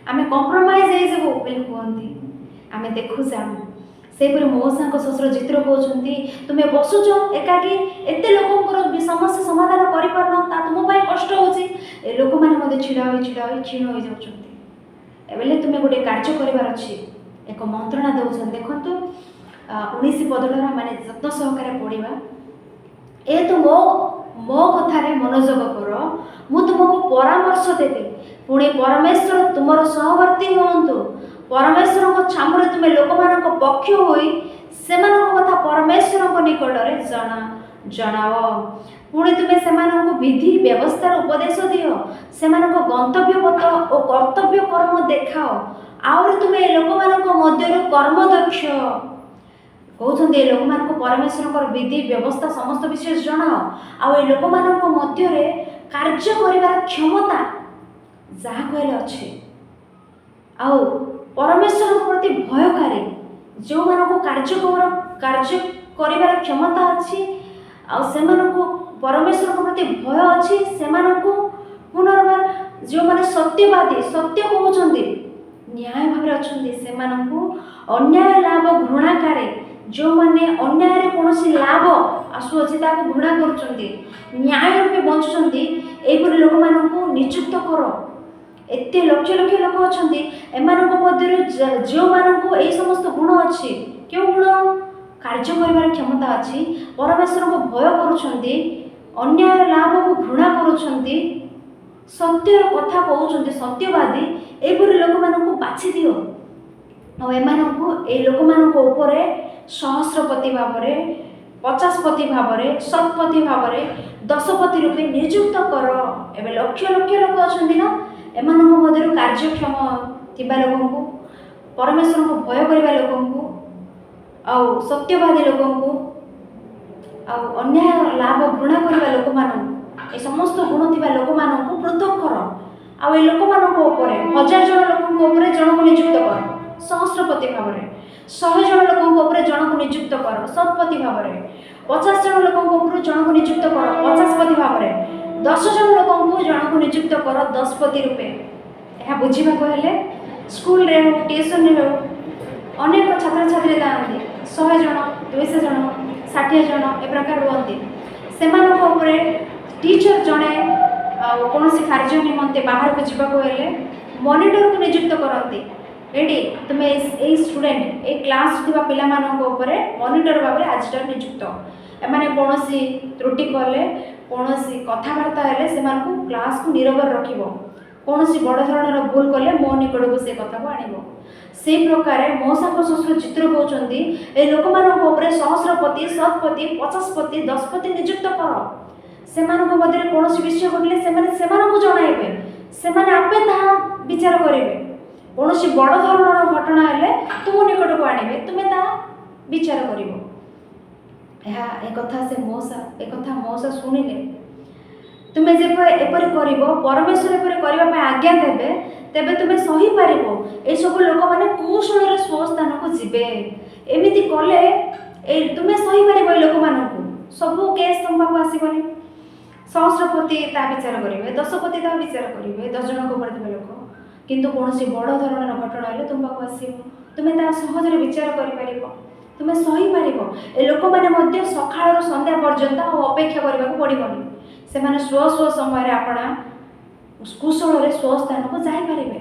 Speaker 1: ଆମେ କମ୍ପ୍ରମାଇଜ୍ ହେଇଯିବୁ ବୋଲି କୁହନ୍ତି। ଆମେ ଦେଖୁଛେ ସେହିପରି ମଉସାଙ୍କ ଶ୍ୱଶୁର ଜିତ୍ରୋ କହୁଛନ୍ତି, ତୁମେ ବସୁଛ ଏକାକି, ଏତେ ଲୋକଙ୍କର ସମସ୍ୟା ସମାଧାନ କରିପାରୁନ, ତା ତୁମ ପାଇଁ କଷ୍ଟ ହେଉଛି, ଏ ଲୋକମାନେ ମଧ୍ୟ ଛିଡ଼ା ହୋଇ କ୍ଷୀଣ ହୋଇଯାଉଛନ୍ତି। ଏବେ ତୁମେ ଗୋଟେ କାର୍ଯ୍ୟ କରିବାର ଅଛି, ଏକ ମନ୍ତ୍ରଣା ଦେଉଛନ୍ତି। ଦେଖନ୍ତୁ 19 ପଦଠାରୁ ମାନେ ଯତ୍ନ ସହକାରେ ପଢ଼ିବା। ଏ ତୁ ମୋ କଥାରେ ମନୋଯୋଗ କର, ମୁଁ ତୁମକୁ ପରାମର୍ଶ ଦେବି, ପୁଣି ପରମେଶ୍ୱର ତୁମର ସହବର୍ତ୍ତୀ ହୁଅନ୍ତୁ। ପରମେଶ୍ୱରଙ୍କ ଛାମୁରେ ତୁମେ ଲୋକମାନଙ୍କ ପକ୍ଷ ହୋଇ ସେମାନଙ୍କ କଥା ପରମେଶ୍ୱରଙ୍କ ନିକଟରେ ଜଣାଅ। ପୁଣି ତୁମେ ସେମାନଙ୍କୁ ବିଧି ବ୍ୟବସ୍ଥାର ଉପଦେଶ ଦିଅ, ସେମାନଙ୍କ ଗନ୍ତବ୍ୟ ପଥ ଓ କର୍ତ୍ତବ୍ୟ କର୍ମ ଦେଖାଅ। ଆହୁରି ତୁମେ ଏ ଲୋକମାନଙ୍କ ମଧ୍ୟରୁ କର୍ମଦକ୍ଷ, କହୁଛନ୍ତି ଏ ଲୋକମାନଙ୍କୁ ପରମେଶ୍ୱରଙ୍କର ବିଧି ବ୍ୟବସ୍ଥା ସମସ୍ତ ବିଷୟ ଜଣାଅ, ଆଉ ଏ ଲୋକମାନଙ୍କ ମଧ୍ୟରେ କାର୍ଯ୍ୟ କରିବାର କ୍ଷମତା ଯାହା କହିଲେ ଅଛି, ଆଉ ପରମେଶ୍ୱରଙ୍କ ପ୍ରତି ଭୟକାରୀ ଯେଉଁମାନଙ୍କୁ କାର୍ଯ୍ୟ କରିବାର କ୍ଷମତା ଅଛି, ଆଉ ସେମାନଙ୍କୁ ପରମେଶ୍ୱରଙ୍କ ପ୍ରତି ଭୟ ଅଛି, ସେମାନଙ୍କୁ ପୁନର୍ବାର ଯେଉଁମାନେ ସତ୍ୟବାଦୀ, ସତ୍ୟ କହୁଛନ୍ତି, ନ୍ୟାୟ ଭାବରେ ଅଛନ୍ତି, ସେମାନଙ୍କୁ ଅନ୍ୟାୟ ଲାଭ ଘୃଣାକାରୀ, ଯେଉଁମାନେ ଅନ୍ୟାୟରେ କୌଣସି ଲାଭ ଆସୁଅଛି ତାକୁ ଘୃଣା କରୁଛନ୍ତି, ନ୍ୟାୟ ରୂପେ ବଞ୍ଚୁଛନ୍ତି, ଏହିପରି ଲୋକମାନଙ୍କୁ ନିଯୁକ୍ତ କର। ଏତେ ଲକ୍ଷ ଲକ୍ଷ ଲୋକ ଅଛନ୍ତି, ଏମାନଙ୍କ ମଧ୍ୟରୁ ଯେଉଁମାନଙ୍କୁ ଏହି ସମସ୍ତ ଗୁଣ ଅଛି, କେଉଁ ଗୁଣ? କାର୍ଯ୍ୟ କରିବାର କ୍ଷମତା ଅଛି, ପରମେଶ୍ୱରଙ୍କୁ ଭୟ କରୁଛନ୍ତି, ଅନ୍ୟାୟ ଲାଭକୁ ଘୃଣା କରୁଛନ୍ତି, ସତ୍ୟର କଥା କହୁଛନ୍ତି, ସତ୍ୟବାଦୀ, ଏହିପରି ଲୋକମାନଙ୍କୁ ବାଛି ଦିଅ ଆଉ ଏମାନଙ୍କୁ ଏହି ଲୋକମାନଙ୍କ ଉପରେ ସହସ୍ରପତି ଭାବରେ, 50ପତି ଭାବରେ, ଶତପତି ଭାବରେ, 10ପତି ରୂପେ ନିଯୁକ୍ତ କର। ଏବେ ଲକ୍ଷ ଲକ୍ଷ ଲୋକ ଅଛନ୍ତି ନା, ଏମାନଙ୍କ ମଧ୍ୟରୁ କାର୍ଯ୍ୟକ୍ଷମ ଥିବା ଲୋକଙ୍କୁ, ପରମେଶ୍ୱରଙ୍କୁ ଭୟ କରିବା ଲୋକଙ୍କୁ ଆଉ ସତ୍ୟବାଦୀ ଲୋକଙ୍କୁ ଆଉ ଅନ୍ୟାୟ ଲାଭ ଘୃଣା କରିବା ଲୋକମାନଙ୍କୁ ଏ ସମସ୍ତ ଗୁଣ ଥିବା ଲୋକମାନଙ୍କୁ ପୃଥକ କର। ଆଉ ଏ ଲୋକମାନଙ୍କ ଉପରେ 1000 ଜଣ ଲୋକଙ୍କ ଉପରେ ଜଣକୁ ନିଯୁକ୍ତ କର ସହସ୍ରପତି ଭାବରେ, 100 ଜଣ ଲୋକଙ୍କ ଉପରେ ଜଣକୁ ନିଯୁକ୍ତ କର ଶତପତି ଭାବରେ, 50 ଜଣ ଲୋକଙ୍କ ଉପରୁ ଜଣକୁ ନିଯୁକ୍ତ କର 50ପତି ଭାବରେ, 10 ଜଣ ଲୋକଙ୍କୁ ଜଣକୁ ନିଯୁକ୍ତ କର 10ପତି ରୂପେ। ଏହା ବୁଝିବାକୁ ହେଲେ ସ୍କୁଲରେ ହେଉ ଟ୍ୟୁସନରେ ହେଉ ଅନେକ ଛାତ୍ରଛାତ୍ରୀ ଥାଆନ୍ତି, 100 ଜଣ 200 ଜଣ 60 ଜଣ ଏ ପ୍ରକାର ରୁହନ୍ତି। ସେମାନଙ୍କ ଉପରେ ଟିଚର ଜଣେ ଆଉ କୌଣସି କାର୍ଯ୍ୟ ନିମନ୍ତେ ବାହାରକୁ ଯିବାକୁ ହେଲେ ମନିଟରକୁ ନିଯୁକ୍ତ କରନ୍ତି। ଏଠି ତୁମେ ଏଇ ଷ୍ଟୁଡେଣ୍ଟ ଏଇ କ୍ଲାସ୍ ଥିବା ପିଲାମାନଙ୍କ ଉପରେ ମନିଟର ଭାବରେ ଆଜିଠାରୁ ନିଯୁକ୍ତ। ଏମାନେ କୌଣସି ତ୍ରୁଟି କଲେ କୌଣସି କଥାବାର୍ତ୍ତା ହେଲେ ସେମାନଙ୍କୁ କ୍ଲାସ୍କୁ ନିରବରେ ରଖିବ। କୌଣସି ବଡ଼ ଧରଣର ଭୁଲ କଲେ ମୋ ନିକଟକୁ ସେ କଥାକୁ ଆଣିବ। ସେଇ ପ୍ରକାରେ ମଉସାଙ୍କ ଶ୍ୱଶୁର ଚିତ୍ର କହୁଛନ୍ତି ଏ ଲୋକମାନଙ୍କ ଉପରେ ସହସ୍ରପତି ଶତପତି 50ପତି 10ପତି ନିଯୁକ୍ତ କର। ସେମାନଙ୍କ ମଧ୍ୟରେ କୌଣସି ବିଷୟ ଘଟିଲେ ସେମାନେ ସେମାନଙ୍କୁ ଜଣାଇବେ, ସେମାନେ ଆପେ ତାହା ବିଚାର କରିବେ। କୌଣସି ବଡ଼ ଧରଣର ଘଟଣା ହେଲେ ତୁମ ନିକଟକୁ ଆଣିବେ, ତୁମେ ତାହା ବିଚାର କରିବ। ଏକଥା ମଉସା ଶୁଣିଲେ ତୁମେ ଯେବେ ଏପରି କରିବ, ପରମେଶ୍ୱର ଏପରି କରିବା ପାଇଁ ଆଜ୍ଞା ଦେବେ, ତେବେ ତୁମେ ସହିପାରିବ। ଏସବୁ ଲୋକମାନେ କୌଶଳରେ ସ୍ୱସ୍ଥାନକୁ ଯିବେ। ଏମିତି କଲେ ତୁମେ ସହିପାରିବ ଏ ଲୋକମାନଙ୍କୁ। ସବୁ କେସ୍ ତୁମ ପାଖକୁ ଆସିବନି। ସହସ୍ରପତି ତା ବିଚାର କରିବେ, 10ପତି ତା ବିଚାର କରିବେ, 10 ଜଣଙ୍କ ଉପରେ ଥିବା ଲୋକ। କିନ୍ତୁ କୌଣସି ବଡ଼ ଧରଣର ଘଟଣା ହେଲେ ତୁମ ପାଖକୁ ଆସିବ, ତୁମେ ତାହା ସହଜରେ ବିଚାର କରିପାରିବ, ତୁମେ ସହିପାରିବ। ଏ ଲୋକମାନେ ମଧ୍ୟ ସକାଳରୁ ସନ୍ଧ୍ୟା ପର୍ଯ୍ୟନ୍ତ ଆଉ ଅପେକ୍ଷା କରିବାକୁ ପଡ଼ିବନି। ସେମାନେ ସ୍ୱ ସମୟରେ ଆପଣା କୁଶଳରେ ସ୍ୱସ୍ଥାନକୁ ଯାଇପାରିବେ।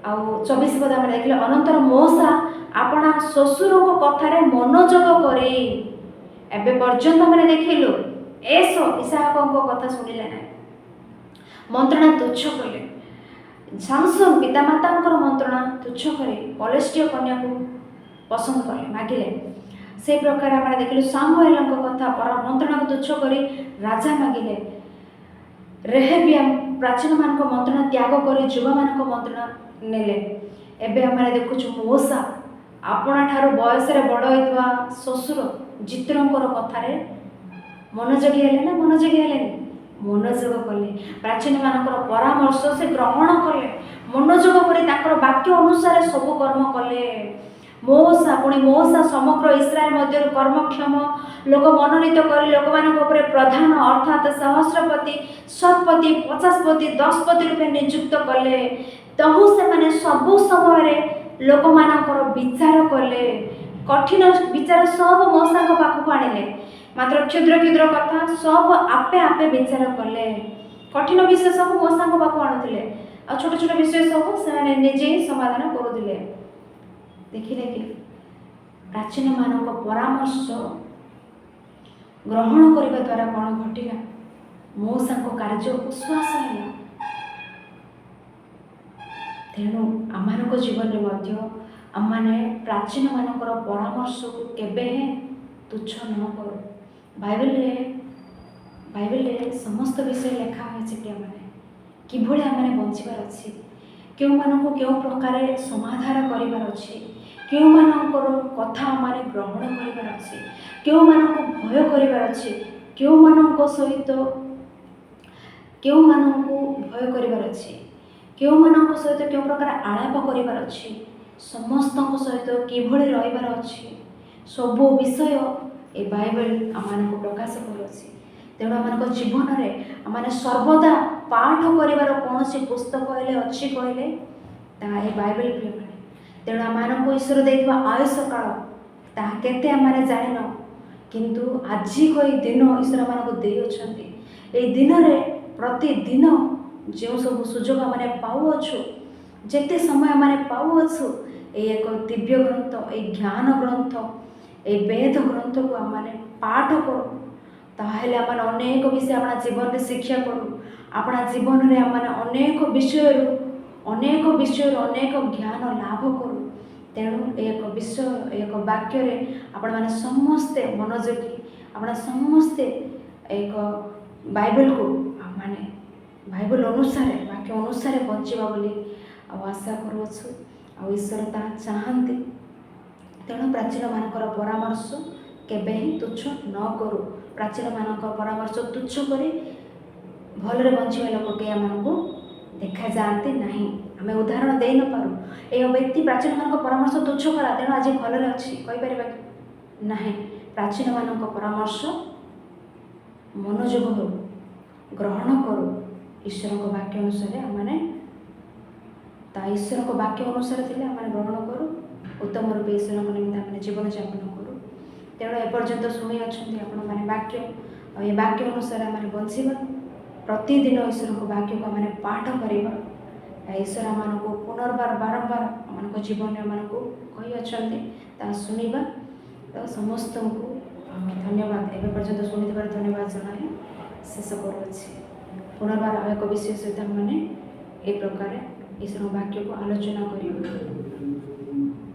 Speaker 1: ଆଉ 24 ପଦ ଆମେ ଦେଖିଲେ, ଅନନ୍ତର ମଉସା ଆପଣା ଶ୍ୱଶୁରଙ୍କ କଥାରେ ମନୋଯୋଗ କରି ଏବେ ପର୍ଯ୍ୟନ୍ତ ଆମେ ଦେଖିଲୁ ଇସାହାକଙ୍କ କଥା ଶୁଣିଲେ ନାହିଁ, ମନ୍ତ୍ରଣା ତୁଚ୍ଛ କଲେ। ସାମସନ ପିତାମାତାଙ୍କର ମନ୍ତ୍ରଣା ତୁଚ୍ଛ କରି କଲେଷ୍ଟିୟ କନ୍ୟାକୁ ପସନ୍ଦ କଲେ, ମାଗିଲେ। ସେଇ ପ୍ରକାର ଆମେ ଦେଖିଲୁ ସାମୁଏଲଙ୍କ କଥା ମନ୍ତ୍ରଣାକୁ ତୁଚ୍ଛ କରି ରାଜା ମାଗିଲେ। ରେହବ୍ୟାମ ପ୍ରାଚୀନମାନଙ୍କ ମନ୍ତ୍ରଣା ତ୍ୟାଗ କରି ଯୁବମାନଙ୍କ ମନ୍ତ୍ରଣା ନେଲେ। ଏବେ ଆମେ ଦେଖୁଛୁ ମଉସା ଆପଣାଠାରୁ ବୟସରେ ବଡ଼ ହୋଇଥିବା ଶ୍ୱଶୁର ଜିତ୍ରଙ୍କର କଥାରେ ମନୋଯୋଗୀ ହେଲେ ନା ମନୋଯୋଗୀ ହେଲେନି? ମନୋଯୋଗ କଲେ। ପ୍ରାଚୀନମାନଙ୍କର ପରାମର୍ଶ ସେ ଗ୍ରହଣ କଲେ, ମନୋଯୋଗ କରି ତାଙ୍କର ବାକ୍ୟ ଅନୁସାରେ ସବୁ କର୍ମ କଲେ। ମଉସା ସମଗ୍ର ଇସ୍ରାଏଲ ମଧ୍ୟରୁ କର୍ମକ୍ଷମ ଲୋକ ମନୋନୀତ କରି ଲୋକମାନଙ୍କ ଉପରେ ପ୍ରଧାନ ଅର୍ଥାତ୍ ସହସ୍ରପତି ଶତପତି 50ପତି 10ପତି ରୂପେ ନିଯୁକ୍ତ କଲେ। ତହୁ ସେମାନେ ସବୁ ସମୟରେ ଲୋକମାନଙ୍କର ବିଚାର କଲେ। କଠିନ ବିଚାର ସବୁ ମଉସାଙ୍କ ପାଖକୁ ଆଣିଲେ, ମାତ୍ର କ୍ଷୁଦ୍ର କ୍ଷୁଦ୍ର କଥା ସବୁ ଆପେ ଆପେ ବିଚାର କଲେ। କଠିନ ବିଷୟ ସବୁ ମଉସାଙ୍କ ପାଖକୁ ଆଣୁଥିଲେ, ଆଉ ଛୋଟ ଛୋଟ ବିଷୟ ସବୁ ସେମାନେ ନିଜେ ହିଁ ସମାଧାନ କରୁଥିଲେ। ଦେଖିଲେ କି ପ୍ରାଚୀନମାନଙ୍କ ପରାମର୍ଶ ଗ୍ରହଣ କରିବା ଦ୍ୱାରା କ'ଣ ଘଟିଲା? ମଉସାଙ୍କ କାର୍ଯ୍ୟ ଉଶ୍ୱାସ ହେଲା। ତେଣୁ ଆମମାନଙ୍କ ଜୀବନରେ ମଧ୍ୟ ଆମମାନେ ପ୍ରାଚୀନମାନଙ୍କର ପରାମର୍ଶକୁ କେବେ ତୁଚ୍ଛ ନ କରୁ। ବାଇବେଲରେ ସମସ୍ତ ବିଷୟ ଲେଖା ହୋଇଛି ପ୍ରିୟମାନେ, କିଭଳି ଆମମାନେ ବଞ୍ଚିବାର ଅଛି, କେଉଁମାନଙ୍କୁ କେଉଁ ପ୍ରକାର ସମାଧାନ କରିବାର ଅଛି, କେଉଁମାନଙ୍କର କଥା ଆମମାନେ ଗ୍ରହଣ କରିବାର ଅଛି, କେଉଁମାନଙ୍କୁ ଭୟ କରିବାର ଅଛି, କେଉଁମାନଙ୍କୁ କେଉଁମାନଙ୍କ ସହିତ କେଉଁ ପ୍ରକାର ଆଳାପ କରିବାର ଅଛି, ସମସ୍ତଙ୍କ ସହିତ କିଭଳି ରହିବାର ଅଛି, ସବୁ ବିଷୟ ଏ ବାଇବେଲ ଆମମାନଙ୍କୁ ପ୍ରକାଶ କରୁଅଛି। ତେଣୁ ଆମମାନଙ୍କ ଜୀବନରେ ଆମମାନେ ସର୍ବଦା ପାଠ କରିବାର କୌଣସି ପୁସ୍ତକ ହେଲେ ଅଛି କହିଲେ ତାହା ଏ ବାଇବେଲ ପ୍ରିୟମାନେ। ତେଣୁ ଆମମାନଙ୍କୁ ଈଶ୍ୱର ଦେଇଥିବା ଆୟୁଷ କାଳ ତାହା କେତେ ଆମମାନେ ଜାଣିନ, କିନ୍ତୁ ଆଜିକ ଏଇ ଦିନ ଈଶ୍ୱର ଆମମାନଙ୍କୁ ଦେଇଅଛନ୍ତି। ଏଇ ଦିନରେ ପ୍ରତିଦିନ ଯେଉଁ ସବୁ ସୁଯୋଗ ଆମମାନେ ପାଉଅଛୁ, ଯେତେ ସମୟ ଆମମାନେ ପାଉଅଛୁ, ଏଇ ଏକ ଦିବ୍ୟ ଗ୍ରନ୍ଥ, ଏଇ ଜ୍ଞାନ ଗ୍ରନ୍ଥ, ଏଇ ବେଦ ଗ୍ରନ୍ଥକୁ ଆମମାନେ ପାଠ କରୁ। ତାହେଲେ ଆମମାନେ ଅନେକ ବିଷୟ ଆପଣା ଜୀବନରେ ଶିକ୍ଷା କରୁ। ଆପଣା ଜୀବନରେ ଆମମାନେ ଅନେକ ବିଷୟରୁ ଅନେକ ଜ୍ଞାନ ଲାଭ କରୁ। ତେଣୁ ଏକ ବାକ୍ୟରେ ଆପଣମାନେ ସମସ୍ତେ ମନୋଯୋଗୀ, ଆପଣ ସମସ୍ତେ ଏକ ବାଇବେଲକୁ ଆମମାନେ ବାଇବେଲ ଅନୁସାରେ ବାକ୍ୟ ଅନୁସାରେ ବଞ୍ଚିବା ବୋଲି ଆଉ ଆଶା କରୁଅଛୁ। ଆଉ ଈଶ୍ୱର ତାହା ଚାହାନ୍ତି। ତେଣୁ ପ୍ରାଚୀନମାନଙ୍କର ପରାମର୍ଶ କେବେ ହିଁ ତୁଚ୍ଛ ନ କରୁ। ପ୍ରାଚୀନମାନଙ୍କ ପରାମର୍ଶ ତୁଚ୍ଛ କରି ଭଲରେ ବଞ୍ଚିବା ଲୋକ କେହି ଆମମାନଙ୍କୁ ଦେଖାଯାଆନ୍ତି ନାହିଁ। ଆମେ ଉଦାହରଣ ଦେଇ ନପାରୁ ଏ ବ୍ୟକ୍ତି ପ୍ରାଚୀନମାନଙ୍କ ପରାମର୍ଶ ତୁଚ୍ଛ କଲା ତେଣୁ ଆଜି ଭଲରେ ଅଛି କହିପାରିବା କି? ନାହିଁ। ପ୍ରାଚୀନମାନଙ୍କ ପରାମର୍ଶ ମନୋଯୋଗ ହେଉ, ଗ୍ରହଣ କରୁ। ଈଶ୍ୱରଙ୍କ ବାକ୍ୟ ଅନୁସାରେ ଆମମାନେ ଈଶ୍ୱରଙ୍କ ବାକ୍ୟ ଅନୁସାରେ ଥିଲେ ଆମେ ଗ୍ରହଣ କରୁ, ଉତ୍ତମ ରୂପେ ଈଶ୍ୱରଙ୍କ ନିମିତ୍ତ ଆମେ ଜୀବନଯାପନ କରୁ। ତେଣୁ ଏପର୍ଯ୍ୟନ୍ତ ଶୁଣି ଅଛନ୍ତି ଆପଣମାନେ ବାକ୍ୟ, ଆଉ ଏ ବାକ୍ୟ ଅନୁସାରେ ଆମେ ବଞ୍ଚିବା। ପ୍ରତିଦିନ ଈଶ୍ୱରଙ୍କ ବାକ୍ୟକୁ ଆମେ ପାଠ କରିବା। ଈଶ୍ୱର ଆମମାନଙ୍କୁ ପୁନର୍ବାର ବାରମ୍ବାର ଆମମାନଙ୍କ ଜୀବନରେ ଆମମାନଙ୍କୁ କହିଅଛନ୍ତି, ତାହା ଶୁଣିବା। ତ ସମସ୍ତଙ୍କୁ ଧନ୍ୟବାଦ, ଏବେ ପର୍ଯ୍ୟନ୍ତ ଶୁଣିଥିବାର ଧନ୍ୟବାଦ ଜଣାଇ ଶେଷ କରୁଅଛି। ପୁନର୍ବାର ଆଉ ଏକ ବିଷୟ ସହିତ ଆମମାନେ ଏ ପ୍ରକାର ଈଶ୍ୱରଙ୍କ ବାକ୍ୟକୁ ଆଲୋଚନା କରିବା।